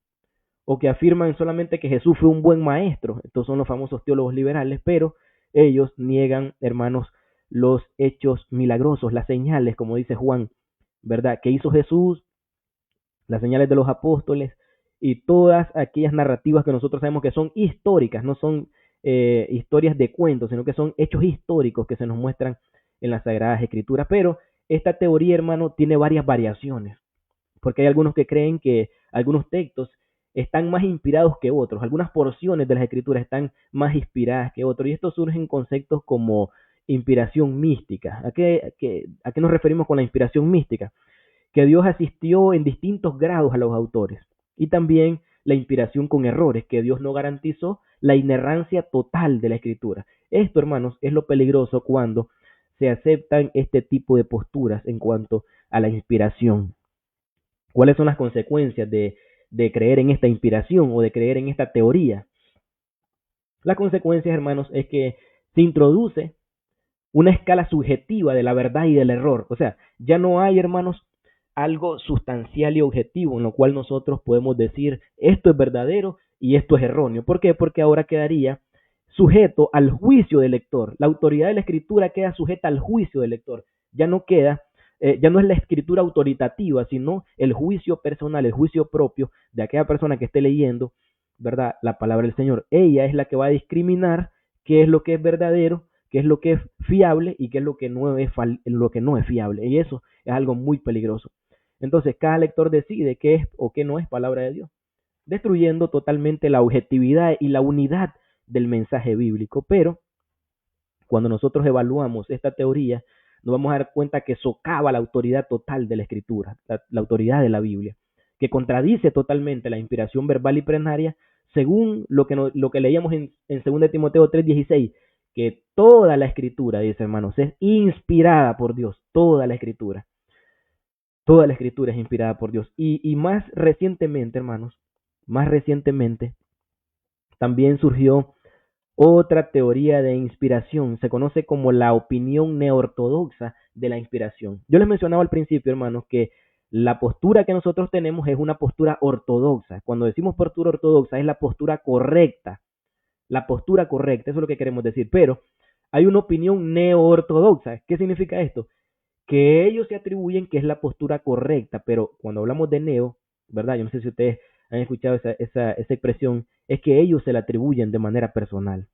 o que afirman solamente que Jesús fue un buen maestro. Estos son los famosos teólogos liberales, pero ellos niegan, hermanos, los hechos milagrosos, las señales, como dice Juan, ¿verdad? Que hizo Jesús, las señales de los apóstoles y todas aquellas narrativas que nosotros sabemos que son históricas, no son historias de cuentos, sino que son hechos históricos que se nos muestran en las Sagradas Escrituras. Pero esta teoría, hermano, tiene varias variaciones, porque hay algunos que creen que algunos textos están más inspirados que otros. Algunas porciones de las escrituras están más inspiradas que otros. Y esto surge en conceptos como inspiración mística. ¿A qué nos referimos con la inspiración mística? Que Dios asistió en distintos grados a los autores. Y también la inspiración con errores, que Dios no garantizó la inerrancia total de la escritura. Esto, hermanos, es lo peligroso cuando se aceptan este tipo de posturas en cuanto a la inspiración. ¿Cuáles son las consecuencias de creer en esta inspiración o de creer en esta teoría? Las consecuencias, hermanos, es que se introduce una escala subjetiva de la verdad y del error. O sea, ya no hay, hermanos, algo sustancial y objetivo en lo cual nosotros podemos decir esto es verdadero y esto es erróneo. ¿Por qué? Porque ahora quedaría sujeto al juicio del lector. La autoridad de la escritura queda sujeta al juicio del lector. Ya no queda, ya no es la escritura autoritativa, sino el juicio personal, el juicio propio de aquella persona que esté leyendo, ¿verdad? La palabra del Señor. Ella es la que va a discriminar qué es lo que es verdadero, qué es lo que es fiable y qué es lo que no es fiable. Y eso es algo muy peligroso. Entonces, cada lector decide qué es o qué no es palabra de Dios, destruyendo totalmente la objetividad y la unidad del mensaje bíblico. Pero cuando nosotros evaluamos esta teoría, nos vamos a dar cuenta que socava la autoridad total de la escritura, la autoridad de la Biblia, que contradice totalmente la inspiración verbal y plenaria, según lo que leíamos en 2 Timoteo 3:16, que toda la escritura, dice hermanos, es inspirada por Dios, toda la escritura. Toda la escritura es inspirada por Dios. Y más recientemente, hermanos, más recientemente, también surgió otra teoría de inspiración. Se conoce como la opinión neortodoxa de la inspiración. Yo les mencionaba al principio, hermanos, que la postura que nosotros tenemos es una postura ortodoxa. Cuando decimos postura ortodoxa es la postura correcta. La postura correcta, eso es lo que queremos decir. Pero hay una opinión neoortodoxa. ¿Qué significa esto? Que ellos se atribuyen que es la postura correcta, pero cuando hablamos de neo, ¿verdad? Yo no sé si ustedes han escuchado esa expresión, es que ellos se la atribuyen de manera personal.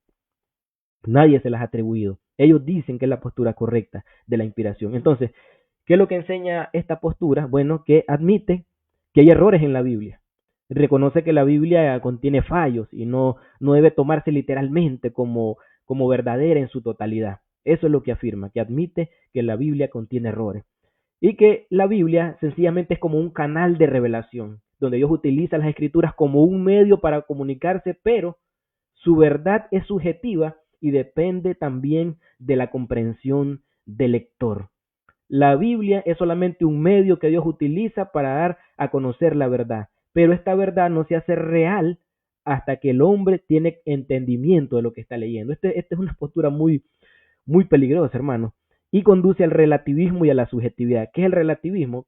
Nadie se las ha atribuido. Ellos dicen que es la postura correcta de la inspiración. Entonces, ¿qué es lo que enseña esta postura? Bueno, que admite que hay errores en la Biblia. Reconoce que la Biblia contiene fallos y no debe tomarse literalmente como verdadera en su totalidad. Eso es lo que afirma, que admite que la Biblia contiene errores. Y que la Biblia sencillamente es como un canal de revelación, donde Dios utiliza las escrituras como un medio para comunicarse, pero su verdad es subjetiva y depende también de la comprensión del lector. La Biblia es solamente un medio que Dios utiliza para dar a conocer la verdad, pero esta verdad no se hace real hasta que el hombre tiene entendimiento de lo que está leyendo. Esta es una postura muy, muy peligrosa, hermano, y conduce al relativismo y a la subjetividad. ¿Qué es el relativismo?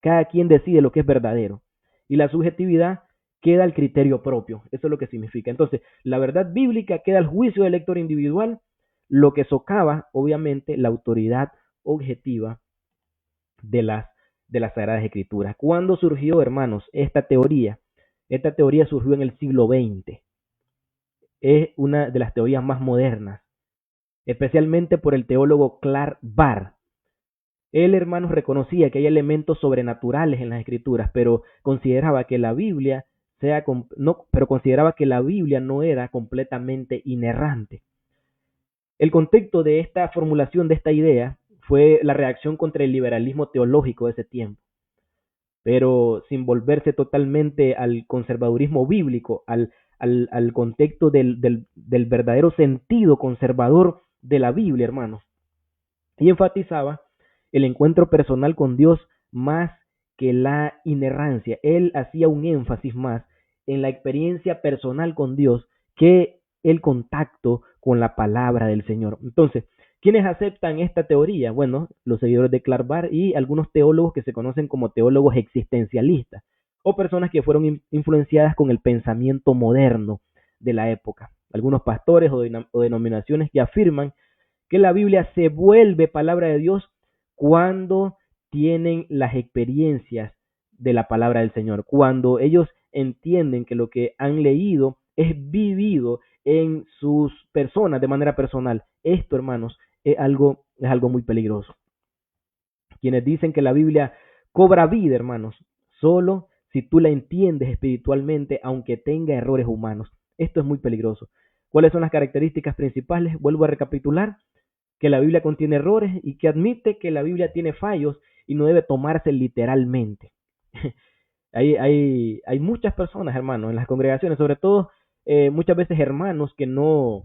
Cada quien decide lo que es verdadero, y la subjetividad queda al criterio propio. Eso es lo que significa. Entonces, la verdad bíblica queda al juicio del lector individual, lo que socava, obviamente, la autoridad objetiva de las Sagradas Escrituras. ¿Cuándo surgió, hermanos, esta teoría? Esta teoría surgió en el siglo XX. Es una de las teorías más modernas, especialmente por el teólogo Clark Barr. Él, hermanos, reconocía que hay elementos sobrenaturales en las Escrituras, pero consideraba que la Biblia consideraba que la Biblia no era completamente inerrante. El contexto de esta formulación de esta idea fue la reacción contra el liberalismo teológico de ese tiempo, pero sin volverse totalmente al conservadurismo bíblico, al contexto del verdadero sentido conservador de la Biblia, hermanos. Y enfatizaba el encuentro personal con Dios más que la inerrancia. Él hacía un énfasis más en la experiencia personal con Dios que el contacto con la palabra del Señor. Entonces, ¿quiénes aceptan esta teoría? Bueno, los seguidores de Clark Barr y algunos teólogos que se conocen como teólogos existencialistas o personas que fueron influenciadas con el pensamiento moderno de la época. Algunos pastores o denominaciones que afirman que la Biblia se vuelve palabra de Dios cuando tienen las experiencias de la palabra del Señor, cuando ellos entienden que lo que han leído es vivido en sus personas de manera personal. Esto, hermanos, es algo muy peligroso. Quienes dicen que la Biblia cobra vida, hermanos, solo si tú la entiendes espiritualmente, aunque tenga errores humanos. Esto es muy peligroso. ¿Cuáles son las características principales? Vuelvo a recapitular: que la Biblia contiene errores y que admite que la Biblia tiene fallos y no debe tomarse literalmente. Hay muchas personas, hermanos, en las congregaciones, sobre todo muchas veces hermanos que no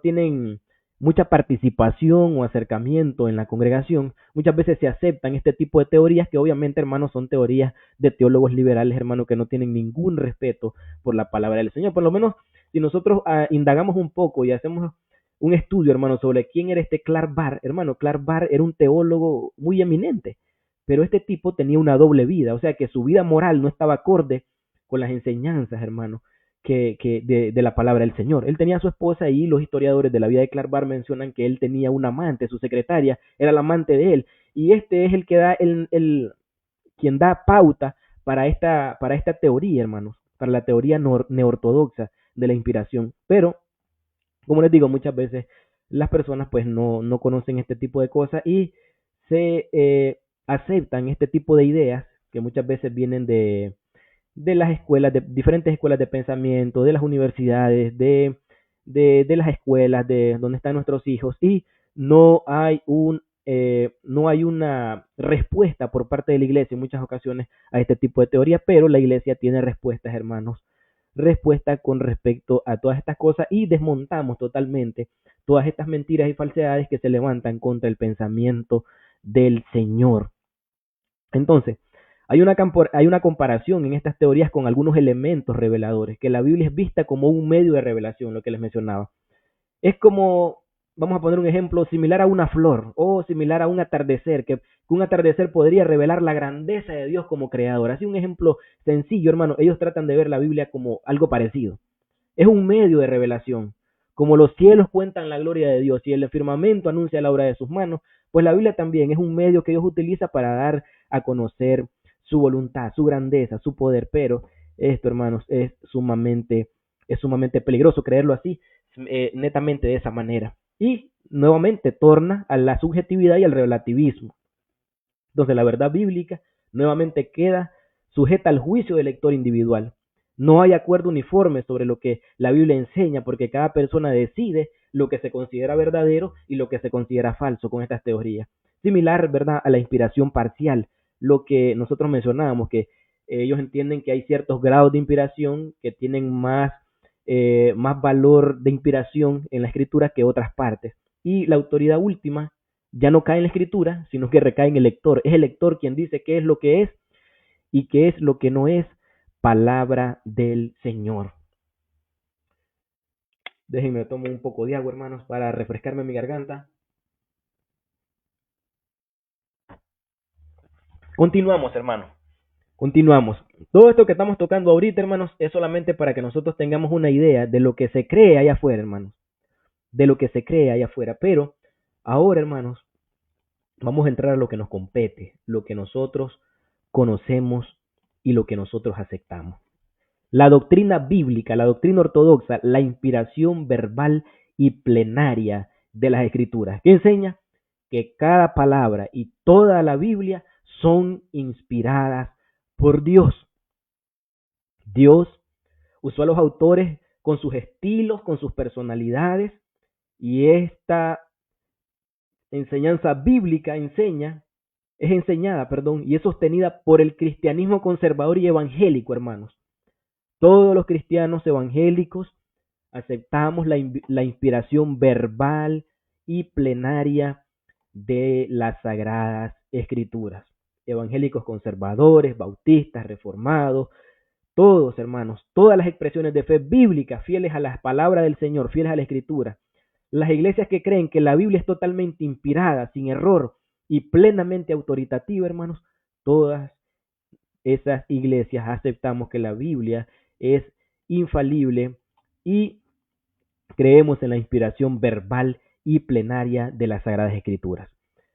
tienen mucha participación o acercamiento en la congregación. Muchas veces se aceptan este tipo de teorías que obviamente, hermanos, son teorías de teólogos liberales, hermanos, que no tienen ningún respeto por la palabra del Señor. Por lo menos, si nosotros indagamos un poco y hacemos un estudio, hermano, sobre quién era este Clark Barr. Hermano, Clark Barr era un teólogo muy eminente, pero este tipo tenía una doble vida, o sea que su vida moral no estaba acorde con las enseñanzas, hermano, de la palabra del Señor. Él tenía a su esposa y los historiadores de la vida de Clark Barr mencionan que él tenía una amante, su secretaria era la amante de él, y este es el que da quien da pauta para esta teoría, hermanos, para la teoría neortodoxa de la inspiración. Pero como les digo, muchas veces las personas pues no conocen este tipo de cosas y se aceptan este tipo de ideas que muchas veces vienen de las escuelas, de diferentes escuelas de pensamiento, de las universidades, de las escuelas de donde están nuestros hijos, y no hay una respuesta por parte de la iglesia en muchas ocasiones a este tipo de teoría, pero la iglesia tiene respuestas, hermanos, respuesta con respecto a todas estas cosas, y desmontamos totalmente todas estas mentiras y falsedades que se levantan contra el pensamiento del Señor. Entonces, hay una comparación en estas teorías con algunos elementos reveladores, que la Biblia es vista como un medio de revelación, lo que les mencionaba. Es como, vamos a poner un ejemplo, similar a una flor o similar a un atardecer, que un atardecer podría revelar la grandeza de Dios como creador. Así un ejemplo sencillo, hermano, ellos tratan de ver la Biblia como algo parecido. Es un medio de revelación. Como los cielos cuentan la gloria de Dios y el firmamento anuncia la obra de sus manos, pues la Biblia también es un medio que Dios utiliza para dar a conocer su voluntad, su grandeza, su poder. Pero esto, hermanos, es sumamente peligroso creerlo así, netamente de esa manera. Y nuevamente torna a la subjetividad y al relativismo. Entonces la verdad bíblica nuevamente queda sujeta al juicio del lector individual. No hay acuerdo uniforme sobre lo que la Biblia enseña, porque cada persona decide lo que se considera verdadero y lo que se considera falso con estas teorías. Similar, ¿verdad?, a la inspiración parcial, lo que nosotros mencionábamos, que ellos entienden que hay ciertos grados de inspiración que tienen más valor de inspiración en la escritura que otras partes. Y la autoridad última ya no cae en la escritura, sino que recae en el lector. Es el lector quien dice qué es lo que es y qué es lo que no es palabra del Señor. Déjenme tomar un poco de agua, hermanos, para refrescarme mi garganta. Continuamos, hermanos. Continuamos. Todo esto que estamos tocando ahorita, hermanos, es solamente para que nosotros tengamos una idea de lo que se cree allá afuera, hermanos. De lo que se cree allá afuera. Pero ahora, hermanos, vamos a entrar a lo que nos compete, lo que nosotros conocemos y lo que nosotros aceptamos. La doctrina bíblica, la doctrina ortodoxa, la inspiración verbal y plenaria de las escrituras, que enseña que cada palabra y toda la Biblia son inspiradas por Dios. Dios usó a los autores con sus estilos, con sus personalidades, y esta enseñanza bíblica es enseñada, y es sostenida por el cristianismo conservador y evangélico, hermanos. Todos los cristianos evangélicos aceptamos la inspiración verbal y plenaria de las sagradas escrituras. Evangélicos conservadores, bautistas, reformados, todos, hermanos, todas las expresiones de fe bíblica fieles a la palabra del Señor, fieles a la escritura. Las iglesias que creen que la Biblia es totalmente inspirada, sin error y plenamente autoritativa, hermanos, todas esas iglesias aceptamos que la Biblia es infalible y creemos en la inspiración verbal y plenaria de las Sagradas Escrituras.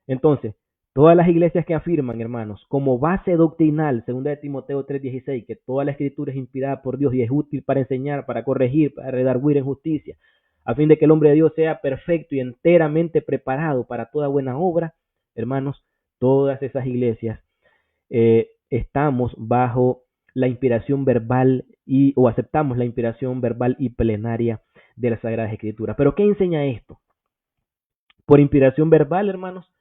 Entonces, todas las iglesias que afirman, hermanos, como base doctrinal, 2 de Timoteo 3:16, que toda la escritura es inspirada por Dios y es útil para enseñar, para corregir, para redarguir en justicia, a fin de que el hombre de Dios sea perfecto y enteramente preparado para toda buena obra, hermanos, todas esas iglesias estamos bajo la inspiración verbal o aceptamos la inspiración verbal y plenaria de las Sagradas Escrituras. Pero ¿qué enseña esto? Por inspiración verbal, hermanos,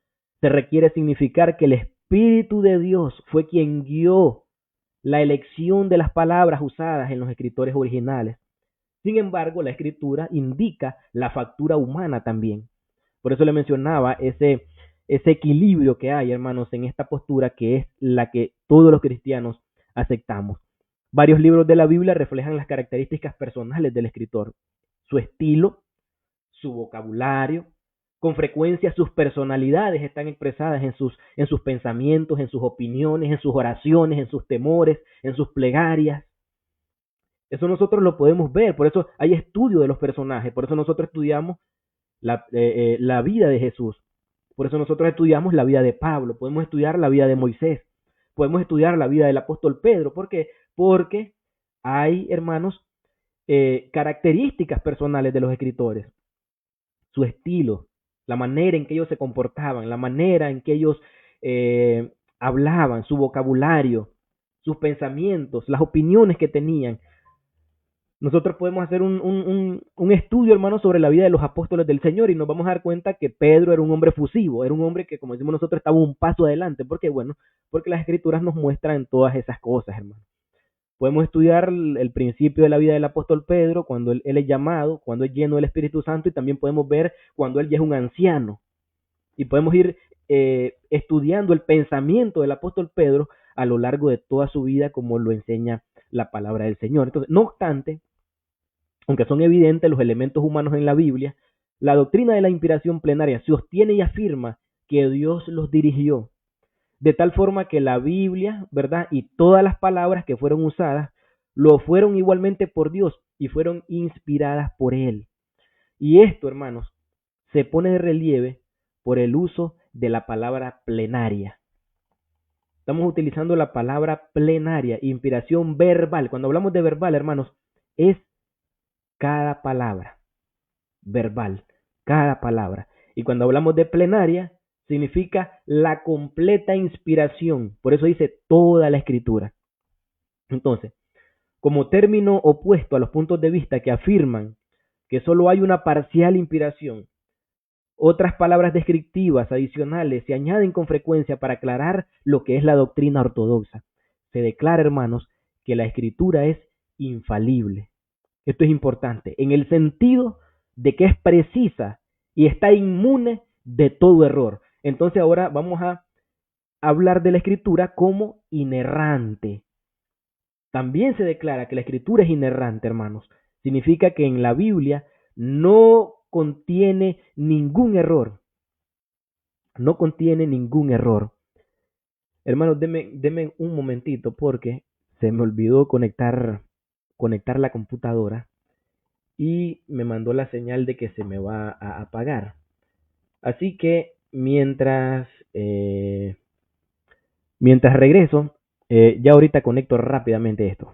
se requiere significar que el Espíritu de Dios fue quien guió la elección de las palabras usadas en los escritores originales. Sin embargo, la Escritura indica la factura humana también. Por eso le mencionaba ese equilibrio que hay, hermanos, en esta postura que es la que todos los cristianos aceptamos. Varios libros de la Biblia reflejan las características personales del escritor, su estilo, su vocabulario. Con frecuencia sus personalidades están expresadas en sus pensamientos, en sus opiniones, en sus oraciones, en sus temores, en sus plegarias. Eso nosotros lo podemos ver, por eso hay estudio de los personajes, por eso nosotros estudiamos la vida de Jesús, por eso nosotros estudiamos la vida de Pablo, podemos estudiar la vida de Moisés, podemos estudiar la vida del apóstol Pedro. ¿Por qué? Porque hay, hermanos, características personales de los escritores, su estilo, la manera en que ellos se comportaban, la manera en que ellos hablaban, su vocabulario, sus pensamientos, las opiniones que tenían. Nosotros podemos hacer un estudio, hermano, sobre la vida de los apóstoles del Señor y nos vamos a dar cuenta que Pedro era un hombre fusivo, era un hombre que, como decimos nosotros, estaba un paso adelante. ¿Por qué? Bueno, porque las Escrituras nos muestran todas esas cosas, hermano. Podemos estudiar el principio de la vida del apóstol Pedro, cuando él es llamado, cuando es lleno del Espíritu Santo, y también podemos ver cuando él ya es un anciano. Y podemos ir estudiando el pensamiento del apóstol Pedro a lo largo de toda su vida, como lo enseña la palabra del Señor. Entonces, no obstante, aunque son evidentes los elementos humanos en la Biblia, la doctrina de la inspiración plenaria sostiene y afirma que Dios los dirigió, de tal forma que la Biblia, ¿verdad? Y todas las palabras que fueron usadas, lo fueron igualmente por Dios y fueron inspiradas por Él. Y esto, hermanos, se pone de relieve por el uso de la palabra plenaria. Estamos utilizando la palabra plenaria, inspiración verbal. Cuando hablamos de verbal, hermanos, es cada palabra, verbal, cada palabra. Y cuando hablamos de plenaria, significa la completa inspiración. Por eso dice toda la Escritura. Entonces, como término opuesto a los puntos de vista que afirman que solo hay una parcial inspiración, otras palabras descriptivas adicionales se añaden con frecuencia para aclarar lo que es la doctrina ortodoxa. Se declara, hermanos, que la Escritura es infalible. Esto es importante, en el sentido de que es precisa y está inmune de todo error. Entonces ahora vamos a hablar de la Escritura como inerrante. También se declara que la Escritura es inerrante, hermanos. Significa que en la Biblia no contiene ningún error. No contiene ningún error. Hermanos, denme un momentito porque se me olvidó conectar la computadora y me mandó la señal de que se me va a apagar. Así que mientras regreso, ya ahorita conecto rápidamente esto.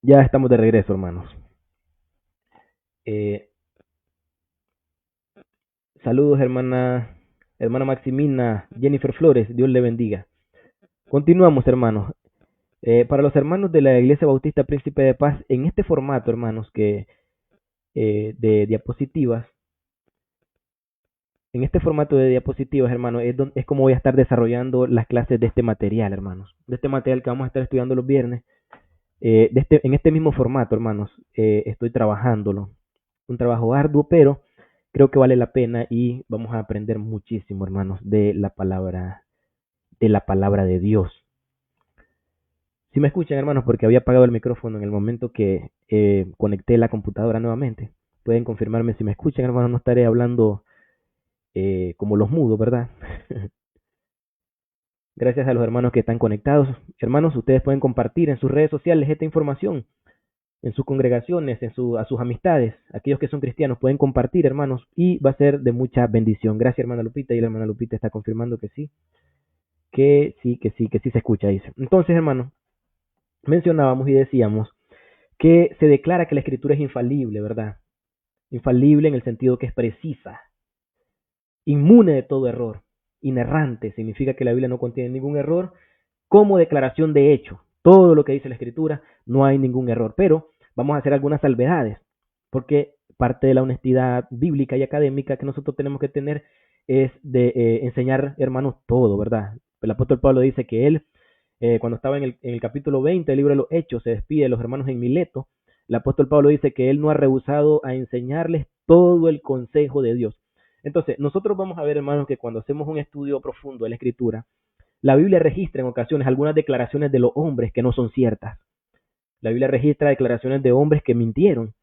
Ya estamos de regreso, hermanos. Saludos, hermana Maximina, Jennifer Flores, Dios le bendiga. Continuamos, hermanos. Para los hermanos de la Iglesia Bautista Príncipe de Paz, en este formato, hermanos, de diapositivas, hermanos, es como voy a estar desarrollando las clases de este material, hermanos. De este material que vamos a estar estudiando los viernes. En este mismo formato, hermanos, estoy trabajándolo. Un trabajo arduo, pero creo que vale la pena y vamos a aprender muchísimo, hermanos, de la palabra de Dios. Si me escuchan, hermanos, porque había apagado el micrófono en el momento que conecté la computadora nuevamente. Pueden confirmarme si me escuchan, hermanos. No estaré hablando como los mudos, ¿verdad? Gracias a los hermanos que están conectados. Hermanos, ustedes pueden compartir en sus redes sociales esta información, en sus congregaciones, a sus amistades. Aquellos que son cristianos pueden compartir, hermanos, y va a ser de mucha bendición. Gracias, hermana Lupita. Y la hermana Lupita está confirmando que sí, que sí se escucha, dice. Entonces, hermanos, mencionábamos y decíamos que se declara que la escritura es infalible, ¿verdad? Infalible en el sentido que es precisa, inmune de todo error, inerrante, significa que la Biblia no contiene ningún error, como declaración de hecho. Todo lo que dice la Escritura, no hay ningún error, pero vamos a hacer algunas salvedades, porque parte de la honestidad bíblica y académica que nosotros tenemos que tener es de enseñar, hermanos, todo, ¿verdad? El apóstol Pablo dice que él, cuando estaba en el capítulo 20 del libro de los Hechos, se despide de los hermanos en Mileto. El apóstol Pablo dice que él no ha rehusado a enseñarles todo el consejo de Dios. Entonces, nosotros vamos a ver, hermanos, que cuando hacemos un estudio profundo de la Escritura, la Biblia registra en ocasiones algunas declaraciones de los hombres que no son ciertas. La Biblia registra declaraciones de hombres que mintieron.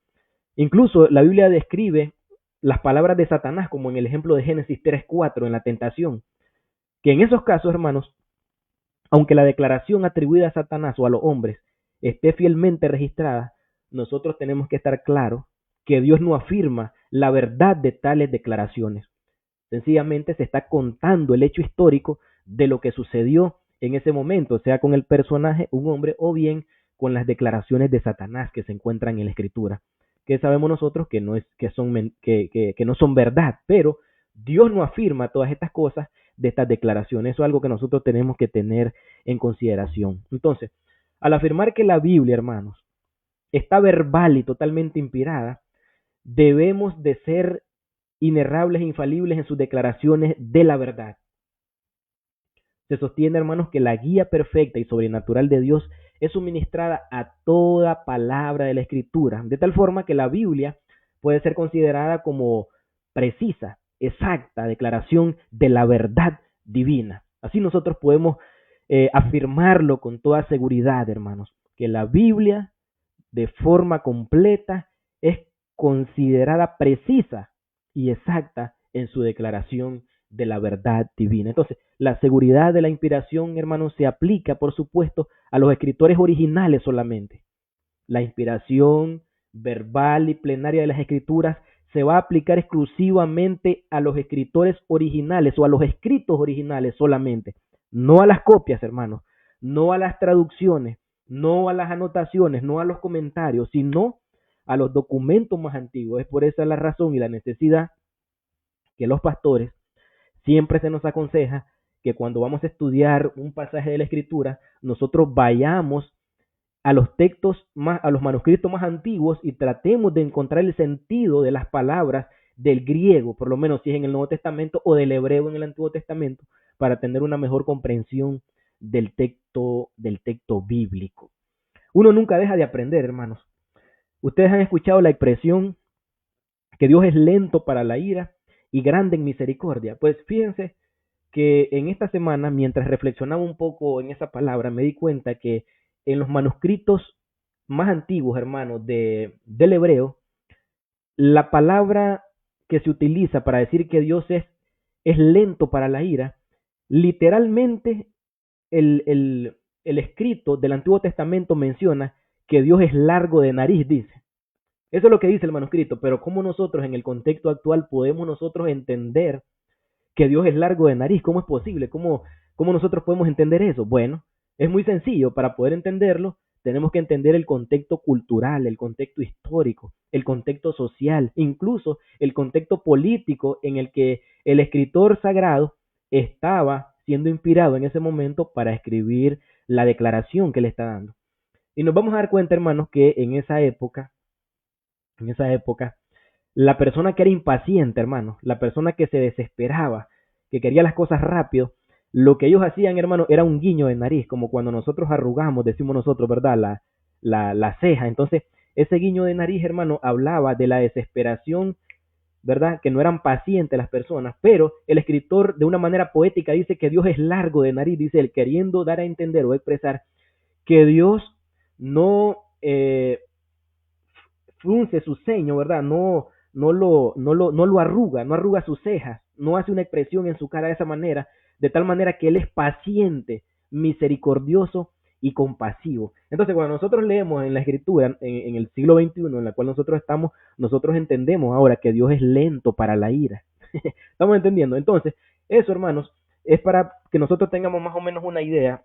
Incluso la Biblia describe las palabras de Satanás, como en el ejemplo de Génesis 3:4 en la tentación, que en esos casos, hermanos, aunque la declaración atribuida a Satanás o a los hombres esté fielmente registrada, nosotros tenemos que estar claros que Dios no afirma la verdad de tales declaraciones. Sencillamente se está contando el hecho histórico de lo que sucedió en ese momento, sea con el personaje, un hombre, o bien con las declaraciones de Satanás que se encuentran en la Escritura, que sabemos nosotros que no, que no son verdad, pero Dios no afirma todas estas cosas de estas declaraciones. Eso es algo que nosotros tenemos que tener en consideración. Entonces, al afirmar que la Biblia, hermanos, está verbal y totalmente inspirada, debemos de ser inerrables e infalibles en sus declaraciones de la verdad. Se sostiene, hermanos, que la guía perfecta y sobrenatural de Dios es suministrada a toda palabra de la Escritura, de tal forma que la Biblia puede ser considerada como precisa, exacta declaración de la verdad divina. Así nosotros podemos afirmarlo con toda seguridad, hermanos, que la Biblia de forma completa es considerada precisa y exacta en su declaración de la verdad divina. Entonces, la seguridad de la inspiración, hermanos, se aplica, por supuesto, a los escritores originales solamente. La inspiración verbal y plenaria de las escrituras se va a aplicar exclusivamente a los escritores originales o a los escritos originales solamente, no a las copias, hermanos, no a las traducciones, no a las anotaciones, no a los comentarios, sino a los documentos más antiguos. Es por esa la razón y la necesidad que los pastores siempre se nos aconseja que cuando vamos a estudiar un pasaje de la Escritura, nosotros vayamos a los textos a los manuscritos más antiguos y tratemos de encontrar el sentido de las palabras del griego, por lo menos si es en el Nuevo Testamento, o del hebreo en el Antiguo Testamento, para tener una mejor comprensión del texto bíblico. Uno nunca deja de aprender, hermanos. Ustedes han escuchado la expresión que Dios es lento para la ira y grande en misericordia. Pues fíjense que en esta semana, mientras reflexionaba un poco en esa palabra, me di cuenta que en los manuscritos más antiguos, hermanos, del hebreo, la palabra que se utiliza para decir que Dios es lento para la ira, literalmente el escrito del Antiguo Testamento menciona que Dios es largo de nariz, dice. Eso es lo que dice el manuscrito, pero ¿cómo nosotros en el contexto actual podemos nosotros entender que Dios es largo de nariz? ¿Cómo es posible? ¿Cómo nosotros podemos entender eso? Bueno, es muy sencillo. Para poder entenderlo, tenemos que entender el contexto cultural, el contexto histórico, el contexto social, incluso el contexto político en el que el escritor sagrado estaba siendo inspirado en ese momento para escribir la declaración que le está dando. Y nos vamos a dar cuenta, hermanos, que en esa época, la persona que era impaciente, hermano, la persona que se desesperaba, que quería las cosas rápido, lo que ellos hacían, hermano, era un guiño de nariz, como cuando nosotros arrugamos, decimos nosotros, ¿verdad? La ceja. Entonces, ese guiño de nariz, hermano, hablaba de la desesperación, ¿verdad? Que no eran pacientes las personas, pero el escritor de una manera poética dice que Dios es largo de nariz, dice él, queriendo dar a entender o expresar que Dios no frunce su ceño, ¿verdad? No lo arruga, no arruga sus cejas, no hace una expresión en su cara de esa manera, de tal manera que Él es paciente, misericordioso y compasivo. Entonces, cuando nosotros leemos en la Escritura, en el siglo XXI, en la cual nosotros estamos, nosotros entendemos ahora que Dios es lento para la ira. ¿Estamos entendiendo? Entonces, eso, hermanos, es para que nosotros tengamos más o menos una idea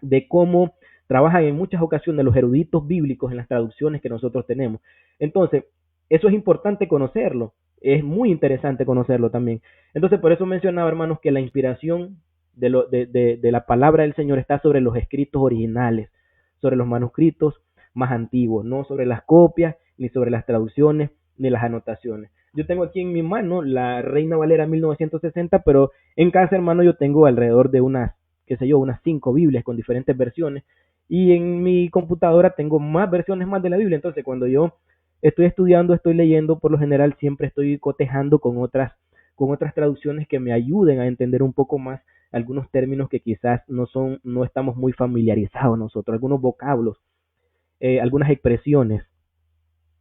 de cómo trabajan en muchas ocasiones los eruditos bíblicos en las traducciones que nosotros tenemos. Entonces, eso es importante conocerlo, es muy interesante conocerlo también. Entonces, por eso mencionaba, hermanos, que la inspiración de la palabra del Señor está sobre los escritos originales, sobre los manuscritos más antiguos, no sobre las copias, ni sobre las traducciones, ni las anotaciones. Yo tengo aquí en mi mano la Reina Valera 1960, pero en casa, hermano, yo tengo alrededor de unas, qué sé yo, unas 5 Biblias con diferentes versiones. Y en mi computadora tengo más versiones más de la Biblia. Entonces, cuando yo estoy estudiando, estoy leyendo, por lo general siempre estoy cotejando con otras traducciones que me ayuden a entender un poco más algunos términos que quizás no estamos muy familiarizados nosotros, algunos vocablos, algunas expresiones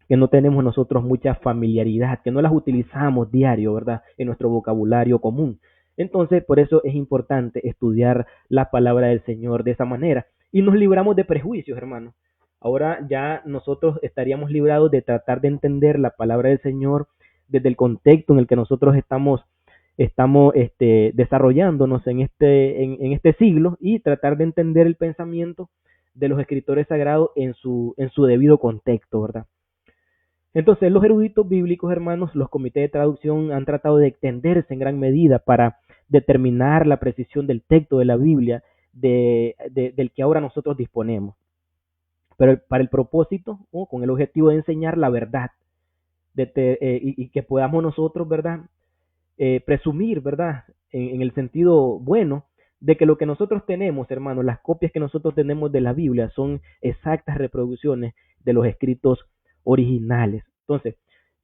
que no tenemos nosotros mucha familiaridad, que no las utilizamos diario, ¿verdad? En nuestro vocabulario común. Entonces, por eso es importante estudiar la palabra del Señor de esa manera. Y nos libramos de prejuicios, hermanos. Ahora ya nosotros estaríamos librados de tratar de entender la palabra del Señor desde el contexto en el que nosotros estamos desarrollándonos en este siglo, y tratar de entender el pensamiento de los escritores sagrados en su debido contexto, ¿verdad? Entonces, los eruditos bíblicos, hermanos, los comités de traducción han tratado de extenderse en gran medida para determinar la precisión del texto de la Biblia del que ahora nosotros disponemos, pero para el propósito, o con el objetivo de enseñar la verdad, y que podamos nosotros, ¿verdad? Presumir, ¿verdad? En el sentido bueno, de que lo que nosotros tenemos, hermanos, las copias que nosotros tenemos de la Biblia son exactas reproducciones de los escritos originales. Entonces,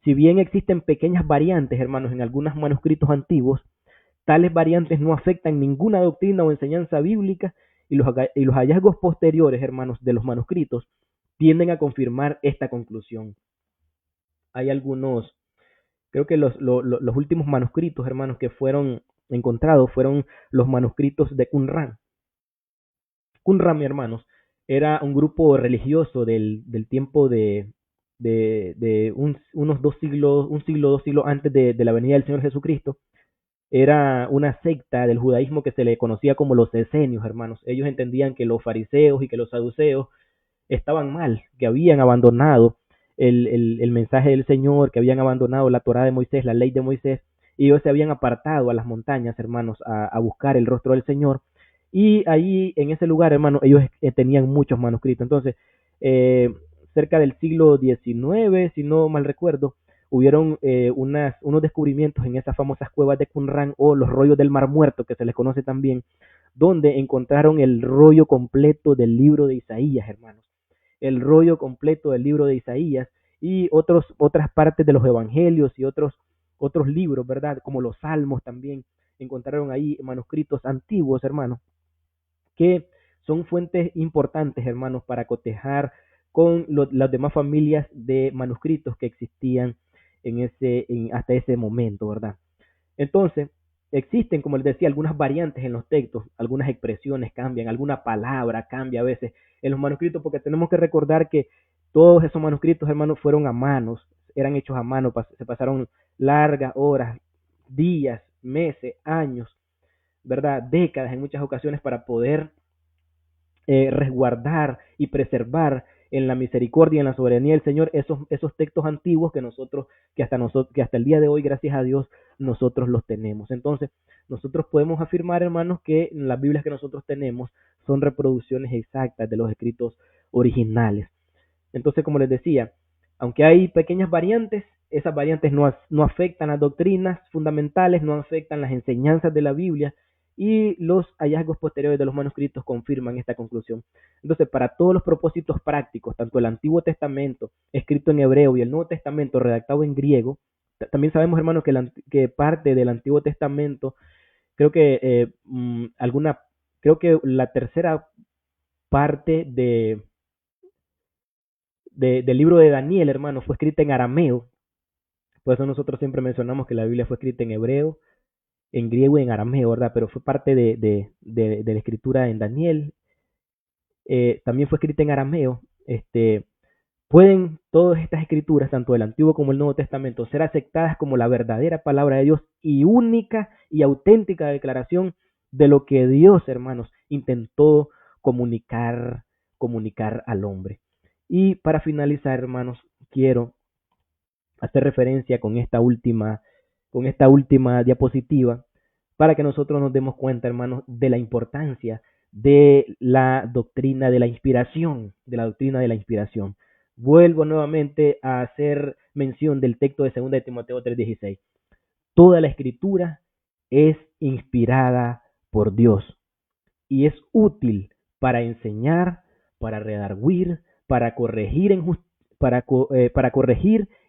si bien existen pequeñas variantes, hermanos, en algunos manuscritos antiguos, tales variantes no afectan ninguna doctrina o enseñanza bíblica, y los hallazgos posteriores, hermanos, de los manuscritos tienden a confirmar esta conclusión. Hay algunos, creo que los últimos manuscritos, hermanos, que fueron encontrados fueron los manuscritos de Qumran. Qumran, hermanos, era un grupo religioso del tiempo de unos 2 siglos, un siglo, 2 siglos antes de la venida del Señor Jesucristo. Era una secta del judaísmo que se le conocía como los esenios, hermanos. Ellos entendían que los fariseos y que los saduceos estaban mal, que habían abandonado el mensaje del Señor, que habían abandonado la Torá de Moisés, la ley de Moisés, y ellos se habían apartado a las montañas, hermanos, a buscar el rostro del Señor. Y ahí, en ese lugar, hermanos, ellos tenían muchos manuscritos. Entonces, eh, cerca del siglo XIX, si no mal recuerdo, hubieron unos descubrimientos en esas famosas cuevas de Qumran, o los rollos del Mar Muerto, que se les conoce también, donde encontraron el rollo completo del libro de Isaías, hermanos, el rollo completo del libro de Isaías, y otras partes de los evangelios y otros libros, ¿verdad? Como los salmos también. Encontraron ahí manuscritos antiguos, hermanos, que son fuentes importantes, hermanos, para cotejar con las demás familias de manuscritos que existían hasta ese momento, ¿verdad? Entonces, existen, como les decía, algunas variantes en los textos, algunas expresiones cambian, alguna palabra cambia a veces en los manuscritos, porque tenemos que recordar que todos esos manuscritos, hermanos, fueron a manos, eran hechos a mano, se pasaron largas horas, días, meses, años, ¿verdad? Décadas en muchas ocasiones, para poder resguardar y preservar en la misericordia y en la soberanía del Señor esos textos antiguos que hasta el día de hoy, gracias a Dios, nosotros los tenemos. Entonces, nosotros podemos afirmar, hermanos, que las Biblias que nosotros tenemos son reproducciones exactas de los escritos originales. Entonces, como les decía, aunque hay pequeñas variantes, esas variantes no afectan las doctrinas fundamentales, no afectan las enseñanzas de la Biblia, y los hallazgos posteriores de los manuscritos confirman esta conclusión. Entonces, para todos los propósitos prácticos, tanto el Antiguo Testamento escrito en hebreo y el Nuevo Testamento redactado en griego, también sabemos, hermanos, que parte del Antiguo Testamento, creo que creo que la tercera parte del libro de Daniel, hermano, fue escrita en arameo. Por eso nosotros siempre mencionamos que la Biblia fue escrita en hebreo, en griego y en arameo, ¿verdad? Pero fue parte de la escritura en Daniel. También fue escrita en arameo. Pueden todas estas escrituras, tanto el Antiguo como el Nuevo Testamento, ser aceptadas como la verdadera palabra de Dios y única y auténtica declaración de lo que Dios, hermanos, intentó comunicar al hombre. Y para finalizar, hermanos, quiero hacer referencia con esta última diapositiva para que nosotros nos demos cuenta, hermanos, de la importancia de la doctrina de la inspiración, Vuelvo nuevamente a hacer mención del texto de 2 de Timoteo 3:16. Toda la escritura es inspirada por Dios y es útil para enseñar, para redarguir, para corregir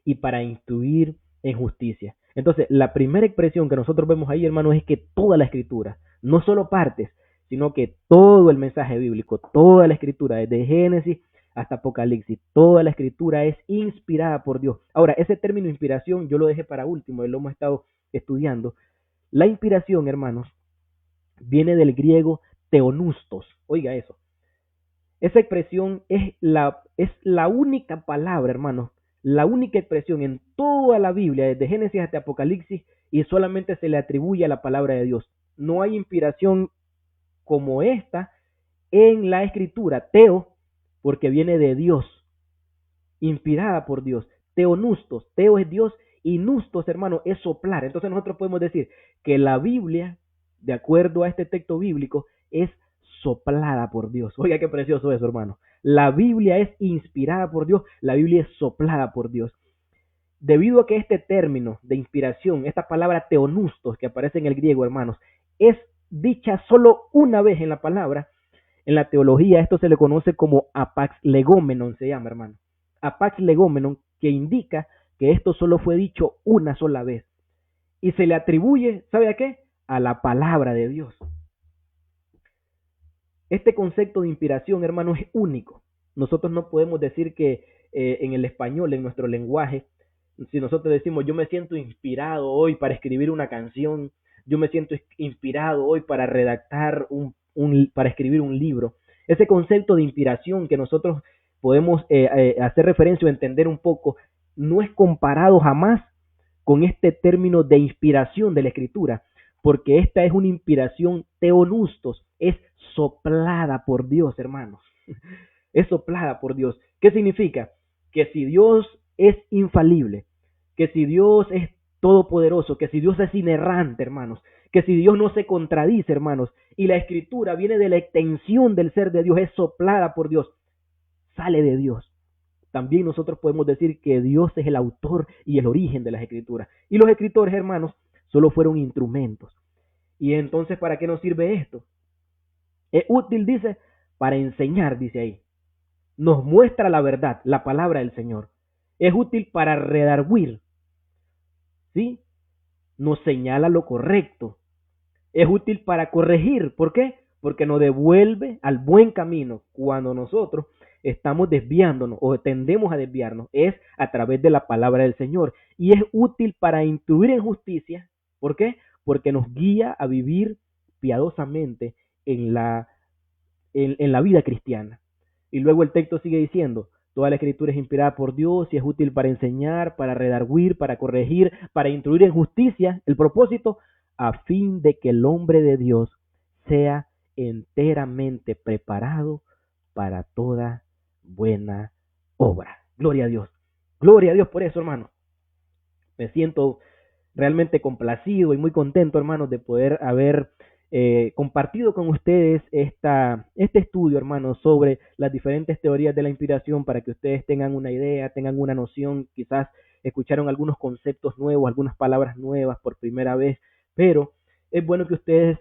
y para instruir en justicia. Entonces, la primera expresión que nosotros vemos ahí, hermanos, es que toda la escritura, no solo partes, sino que todo el mensaje bíblico, toda la escritura, desde Génesis hasta Apocalipsis, toda la escritura es inspirada por Dios. Ahora, ese término inspiración yo lo dejé para último, lo hemos estado estudiando. La inspiración, hermanos, viene del griego teonustos. Oiga eso. Esa expresión es la única palabra, hermanos, la única expresión en toda la Biblia, desde Génesis hasta Apocalipsis, y solamente se le atribuye a la palabra de Dios. No hay inspiración como esta en la escritura. Teo, porque viene de Dios, inspirada por Dios. Teonustos, teo es Dios y nustos, hermano, es soplar. Entonces nosotros podemos decir que la Biblia, de acuerdo a este texto bíblico, es soplada por Dios. Oiga, qué precioso eso, hermano. La Biblia es inspirada por Dios, la Biblia es soplada por Dios. Debido a que este término de inspiración, esta palabra teonustos que aparece en el griego, hermanos, es dicha solo una vez en la palabra, en la teología esto se le conoce como apax legomenon, se llama, hermano. Apax legomenon, que indica que esto solo fue dicho una sola vez. Y se le atribuye, ¿sabe a qué? A la palabra de Dios. Este concepto de inspiración, hermano, es único. Nosotros no podemos decir que en el español, en nuestro lenguaje, si nosotros decimos yo me siento inspirado hoy para escribir una canción, yo me siento inspirado hoy para redactar para escribir un libro, ese concepto de inspiración que nosotros podemos hacer referencia o entender un poco, no es comparado jamás con este término de inspiración de la escritura, porque esta es una inspiración teonustos, es soplada por Dios, hermanos. Es soplada por Dios. ¿Qué significa? Que si Dios es infalible, que si Dios es todopoderoso, que si Dios es inerrante, hermanos, que si Dios no se contradice, hermanos, y la escritura viene de la extensión del ser de Dios, es soplada por Dios, sale de Dios. También nosotros podemos decir que Dios es el autor y el origen de las escrituras. Y los escritores, hermanos, solo fueron instrumentos. Y entonces, ¿para qué nos sirve esto? Es útil, dice, para enseñar, dice ahí. Nos muestra la verdad, la palabra del Señor. Es útil para redarguir, ¿sí? Nos señala lo correcto. Es útil para corregir. ¿Por qué? Porque nos devuelve al buen camino cuando nosotros estamos desviándonos o tendemos a desviarnos. Es a través de la palabra del Señor. Y es útil para instruir en justicia. ¿Por qué? Porque nos guía a vivir piadosamente en la vida cristiana. Y luego el texto sigue diciendo, toda la escritura es inspirada por Dios y es útil para enseñar, para redarguir, para corregir, para instruir en justicia. El propósito, a fin de que el hombre de Dios sea enteramente preparado para toda buena obra. Gloria a Dios. Gloria a Dios por eso, hermano. Me siento realmente complacido y muy contento, hermanos, de poder haber compartido con ustedes este estudio, hermanos, sobre las diferentes teorías de la inspiración para que ustedes tengan una idea, tengan una noción, quizás escucharon algunos conceptos nuevos, algunas palabras nuevas por primera vez, pero es bueno que ustedes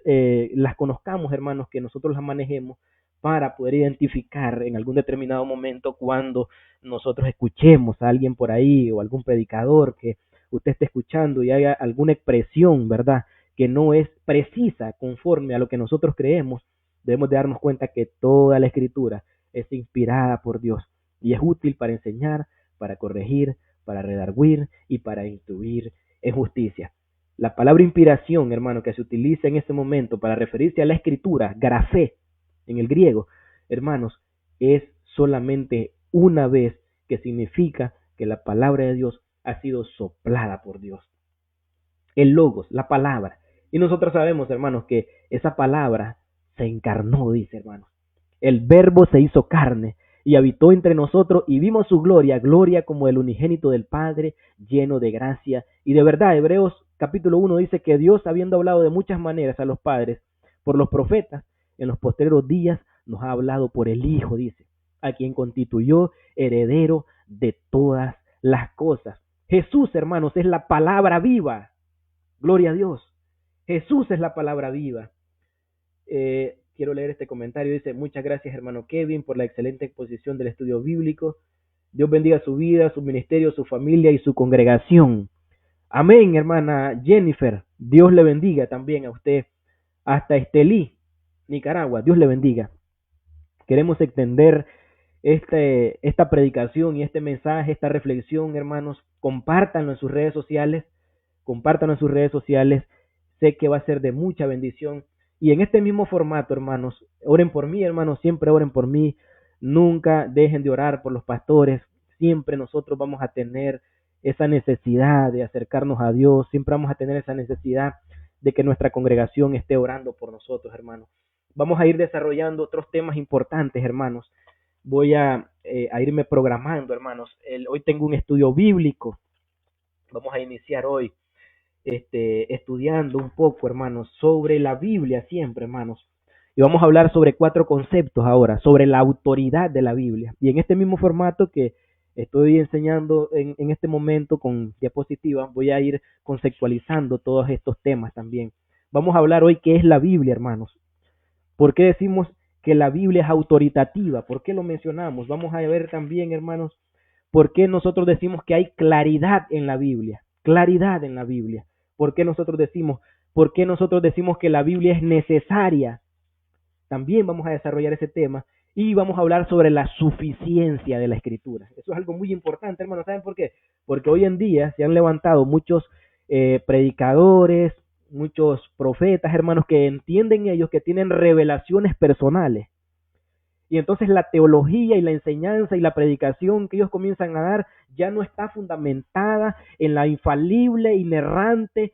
las conozcamos, hermanos, que nosotros las manejemos para poder identificar en algún determinado momento cuando nosotros escuchemos a alguien por ahí o algún predicador que usted esté escuchando y haga alguna expresión, ¿verdad?, que no es precisa conforme a lo que nosotros creemos, debemos de darnos cuenta que toda la escritura es inspirada por Dios y es útil para enseñar, para corregir, para redarguir y para instruir en justicia. La palabra inspiración, hermano, que se utiliza en este momento para referirse a la escritura, grafé, en el griego, hermanos, es solamente una vez, que significa que la palabra de Dios ha sido soplada por Dios. El logos, la palabra. Y nosotros sabemos, hermanos, que esa palabra se encarnó, dice, hermanos. El verbo se hizo carne y habitó entre nosotros y vimos su gloria, gloria como el unigénito del Padre, lleno de gracia y de verdad. Hebreos capítulo 1 dice que Dios, habiendo hablado de muchas maneras a los padres por los profetas, en los postreros días nos ha hablado por el Hijo, dice, a quien constituyó heredero de todas las cosas. Jesús, hermanos, es la palabra viva. Gloria a Dios. Jesús es la palabra viva. Quiero leer este comentario. Dice: muchas gracias, hermano Kevin, por la excelente exposición del estudio bíblico. Dios bendiga su vida, su ministerio, su familia y su congregación. Amén, hermana Jennifer. Dios le bendiga también a usted. Hasta Estelí, Nicaragua. Dios le bendiga. Queremos extender esta predicación y este mensaje, esta reflexión, hermanos. Compártanlo en sus redes sociales. Compártanlo en sus redes sociales. Sé que va a ser de mucha bendición. Y en este mismo formato, hermanos, oren por mí, hermanos, siempre oren por mí. Nunca dejen de orar por los pastores. Siempre nosotros vamos a tener esa necesidad de acercarnos a Dios. Siempre vamos a tener esa necesidad de que nuestra congregación esté orando por nosotros, hermanos. Vamos a ir desarrollando otros temas importantes, hermanos. Voy a irme programando, hermanos. Hoy tengo un estudio bíblico. Vamos a iniciar hoy estudiando un poco, hermanos, sobre la Biblia siempre, hermanos. Y vamos a hablar sobre 4 conceptos ahora, sobre la autoridad de la Biblia. Y en este mismo formato que estoy enseñando en este momento con diapositivas, voy a ir conceptualizando todos estos temas también. Vamos a hablar hoy qué es la Biblia, hermanos. ¿Por qué decimos que la Biblia es autoritativa? ¿Por qué lo mencionamos? Vamos a ver también, hermanos, por qué nosotros decimos que hay claridad en la Biblia. Claridad en la Biblia. ¿Por qué nosotros decimos que la Biblia es necesaria? También vamos a desarrollar ese tema y vamos a hablar sobre la suficiencia de la Escritura. Eso es algo muy importante, hermanos. ¿Saben por qué? Porque hoy en día se han levantado muchos predicadores, muchos profetas, hermanos, que entienden ellos que tienen revelaciones personales. Y entonces la teología y la enseñanza y la predicación que ellos comienzan a dar ya no está fundamentada en la infalible, inerrante,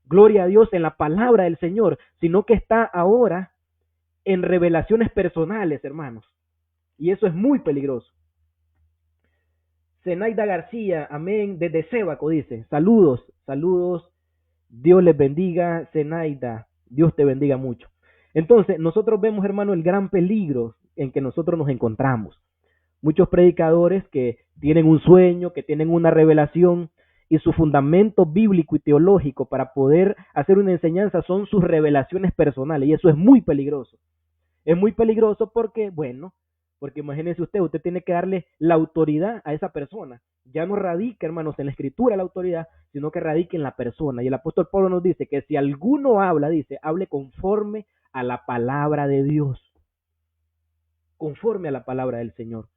gloria a Dios, en la palabra del Señor, sino que está ahora en revelaciones personales, hermanos. Y eso es muy peligroso. Zenaida García, amén, desde Sébaco dice: saludos, saludos, Dios les bendiga, Zenaida, Dios te bendiga mucho. Entonces, nosotros vemos, hermano, el gran peligro en que nosotros nos encontramos. Muchos predicadores que tienen un sueño, que tienen una revelación, y su fundamento bíblico y teológico para poder hacer una enseñanza son sus revelaciones personales, y eso es muy peligroso. Es muy peligroso porque, bueno, porque imagínense usted tiene que darle la autoridad a esa persona. Ya no radica, hermanos, en la escritura la autoridad, sino que radica en la persona. Y el apóstol Pablo nos dice que si alguno habla, dice, hable conforme a la palabra de Dios. Conforme a la palabra del Señor.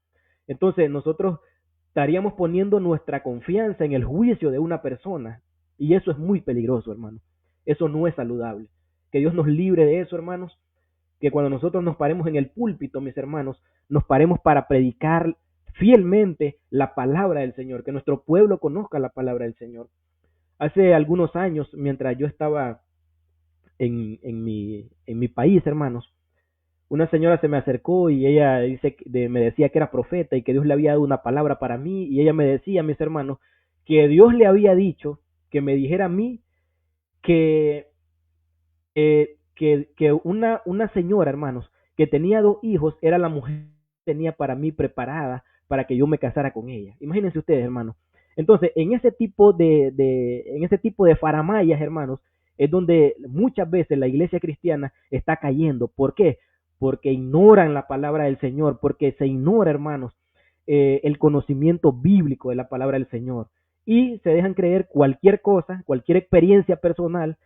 Entonces nosotros estaríamos poniendo nuestra confianza en el juicio de una persona. Y eso es muy peligroso, hermano. Eso no es saludable. Que Dios nos libre de eso, hermanos. Que cuando nosotros nos paremos en el púlpito, mis hermanos, nos paremos para predicar fielmente la palabra del Señor, que nuestro pueblo conozca la palabra del Señor. Hace algunos años, mientras yo estaba en mi país, hermanos, una señora se me acercó y ella me decía que era profeta y que Dios le había dado una palabra para mí, y ella me decía, mis hermanos, que Dios le había dicho que me dijera a mí que una señora, hermanos, que tenía 2 hijos, era la mujer que tenía para mí preparada para que yo me casara con ella. Imagínense ustedes, hermanos. Entonces, en ese tipo de faramayas, hermanos, es donde muchas veces la iglesia cristiana está cayendo. ¿Por qué? Porque ignoran la palabra del Señor, porque se ignora, hermanos, el conocimiento bíblico de la palabra del Señor. Y se dejan creer cualquier cosa, cualquier experiencia personal,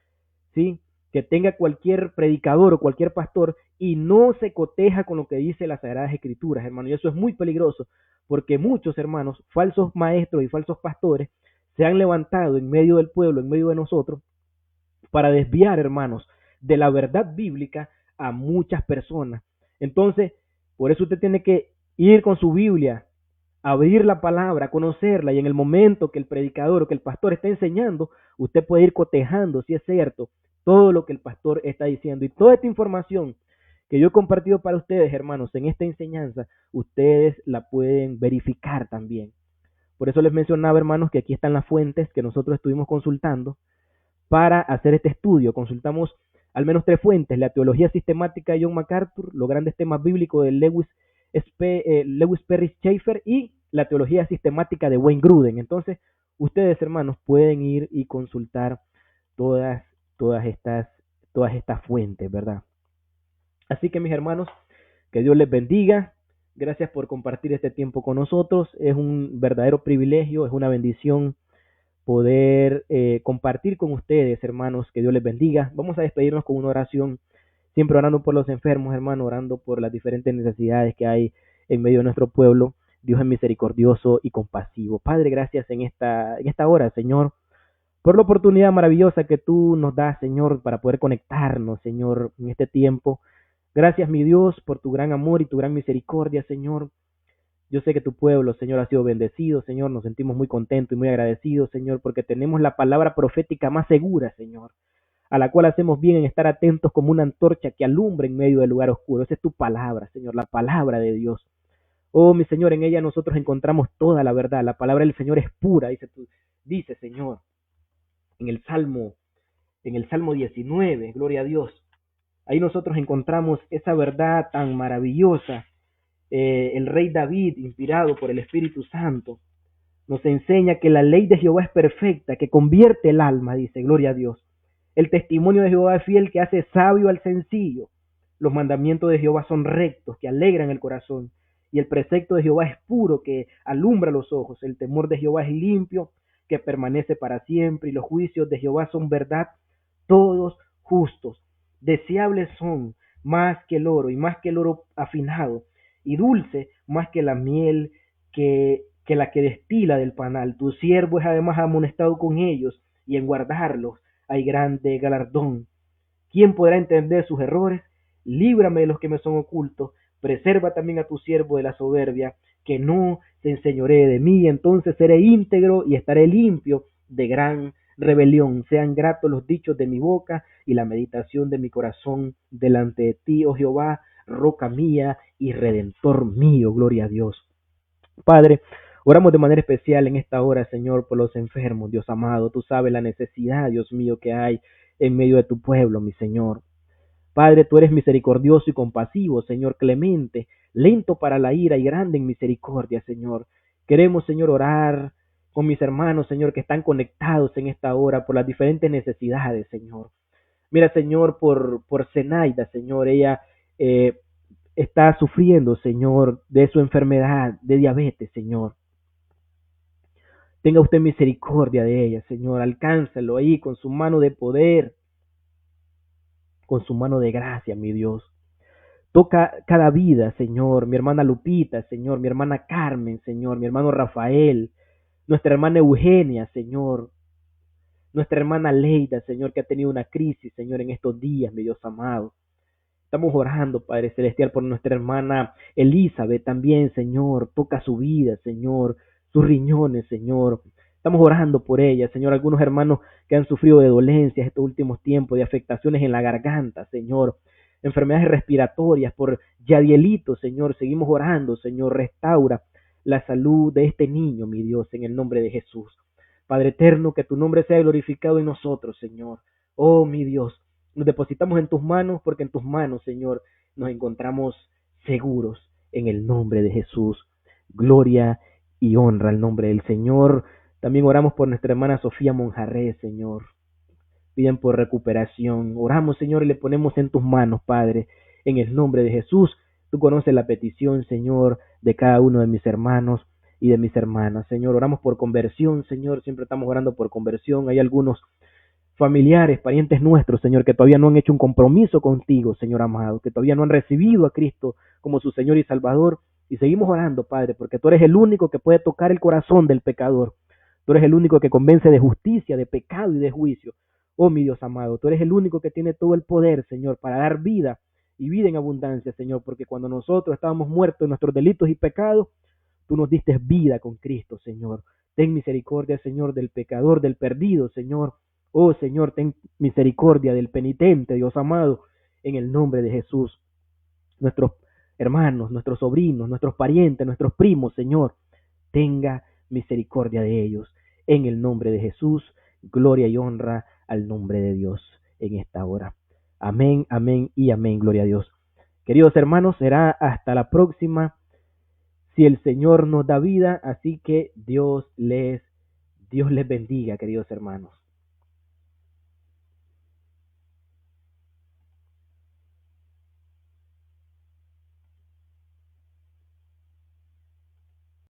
¿sí?, que tenga cualquier predicador o cualquier pastor y no se coteja con lo que dice las Sagradas Escrituras, hermano. Y eso es muy peligroso, porque muchos hermanos, falsos maestros y falsos pastores, se han levantado en medio del pueblo, en medio de nosotros, para desviar, hermanos, de la verdad bíblica a muchas personas. Entonces, por eso usted tiene que ir con su Biblia, abrir la palabra, conocerla, y en el momento que el predicador o que el pastor está enseñando, usted puede ir cotejando si es cierto todo lo que el pastor está diciendo. Y toda esta información que yo he compartido para ustedes, hermanos, en esta enseñanza, ustedes la pueden verificar también. Por eso les mencionaba, hermanos, que aquí están las fuentes que nosotros estuvimos consultando para hacer este estudio. Consultamos al menos 3 fuentes: la teología sistemática de John MacArthur, los grandes temas bíblicos de Lewis Perry Schaeffer y la teología sistemática de Wayne Grudem. Entonces, ustedes, hermanos, pueden ir y consultar todas, todas estas, todas estas fuentes, ¿verdad? Así que, mis hermanos, que Dios les bendiga. Gracias por compartir este tiempo con nosotros. Es un verdadero privilegio, es una bendición poder compartir con ustedes, hermanos. Que Dios les bendiga. Vamos a despedirnos con una oración, siempre orando por los enfermos, hermano, orando por las diferentes necesidades que hay en medio de nuestro pueblo. Dios es misericordioso y compasivo. Padre, gracias en esta hora, Señor, por la oportunidad maravillosa que tú nos das, Señor, para poder conectarnos, Señor, en este tiempo. Gracias, mi Dios, por tu gran amor y tu gran misericordia, Señor. Yo sé que tu pueblo, Señor, ha sido bendecido, Señor. Nos sentimos muy contentos y muy agradecidos, Señor, porque tenemos la palabra profética más segura, Señor, a la cual hacemos bien en estar atentos como una antorcha que alumbra en medio del lugar oscuro. Esa es tu palabra, Señor, la palabra de Dios. Oh, mi Señor, en ella nosotros encontramos toda la verdad. La palabra del Señor es pura, dice, Señor, en el Salmo 19, gloria a Dios. Ahí nosotros encontramos esa verdad tan maravillosa. El rey David, inspirado por el Espíritu Santo, nos enseña que la ley de Jehová es perfecta, que convierte el alma, dice, gloria a Dios. El testimonio de Jehová es fiel, que hace sabio al sencillo. Los mandamientos de Jehová son rectos, que alegran el corazón. Y el precepto de Jehová es puro, que alumbra los ojos. El temor de Jehová es limpio, que permanece para siempre. Y los juicios de Jehová son verdad, todos justos. Deseables son más que el oro, y más que el oro afinado, y dulce más que la miel que la que destila del panal. Tu siervo es además amonestado con ellos, y en guardarlos hay grande galardón. ¿Quién podrá entender sus errores? Líbrame de los que me son ocultos. Preserva también a tu siervo de la soberbia, que no se enseñoree de mí. Entonces seré íntegro y estaré limpio de gran rebelión. Sean gratos los dichos de mi boca y la meditación de mi corazón delante de ti, oh Jehová, roca mía y redentor mío. Gloria a Dios. Padre, oramos de manera especial en esta hora, Señor, por los enfermos, Dios amado. Tú sabes la necesidad, Dios mío, que hay en medio de tu pueblo, mi Señor. Padre, tú eres misericordioso y compasivo, Señor, clemente, lento para la ira y grande en misericordia, Señor. Queremos, Señor, orar con mis hermanos, Señor, que están conectados en esta hora por las diferentes necesidades, Señor. Mira, Señor, por Zenaida, Señor, ella está sufriendo, Señor, de su enfermedad de diabetes, Señor. Tenga usted misericordia de ella, Señor. Alcánzalo ahí con su mano de poder, con su mano de gracia, mi Dios. Toca cada vida, Señor. Mi hermana Lupita, Señor. Mi hermana Carmen, Señor. Mi hermano Rafael. Nuestra hermana Eugenia, Señor. Nuestra hermana Leida, Señor, que ha tenido una crisis, Señor, en estos días, mi Dios amado. Estamos orando, Padre Celestial, por nuestra hermana Elizabeth también, Señor. Toca su vida, Señor. Sus riñones, Señor. Estamos orando por ella, Señor. Algunos hermanos que han sufrido de dolencias estos últimos tiempos, de afectaciones en la garganta, Señor. Enfermedades respiratorias, por Yadielito, Señor. Seguimos orando, Señor. Restaura la salud de este niño, mi Dios, en el nombre de Jesús. Padre eterno, que tu nombre sea glorificado en nosotros, Señor. Oh, mi Dios. Nos depositamos en tus manos, porque en tus manos, Señor, nos encontramos seguros en el nombre de Jesús. Gloria y honra al nombre del Señor. También oramos por nuestra hermana Sofía Monjarré, Señor. Piden por recuperación. Oramos, Señor, y le ponemos en tus manos, Padre, en el nombre de Jesús. Tú conoces la petición, Señor, de cada uno de mis hermanos y de mis hermanas. Señor, oramos por conversión, Señor. Siempre estamos orando por conversión. Hay algunos familiares, parientes nuestros, Señor, que todavía no han hecho un compromiso contigo, Señor amado, que todavía no han recibido a Cristo como su Señor y Salvador. Y seguimos orando, Padre, porque tú eres el único que puede tocar el corazón del pecador. Tú eres el único que convence de justicia, de pecado y de juicio. Oh, mi Dios amado, tú eres el único que tiene todo el poder, Señor, para dar vida y vida en abundancia, Señor, porque cuando nosotros estábamos muertos en nuestros delitos y pecados, tú nos diste vida con Cristo, Señor. Ten misericordia, Señor, del pecador, del perdido, Señor. Oh, Señor, ten misericordia del penitente, Dios amado, en el nombre de Jesús. Nuestros hermanos, nuestros sobrinos, nuestros parientes, nuestros primos, Señor, tenga misericordia de ellos. En el nombre de Jesús, gloria y honra al nombre de Dios en esta hora. Amén, amén y amén, gloria a Dios. Queridos hermanos, será hasta la próxima, si el Señor nos da vida, así que Dios les bendiga, queridos hermanos.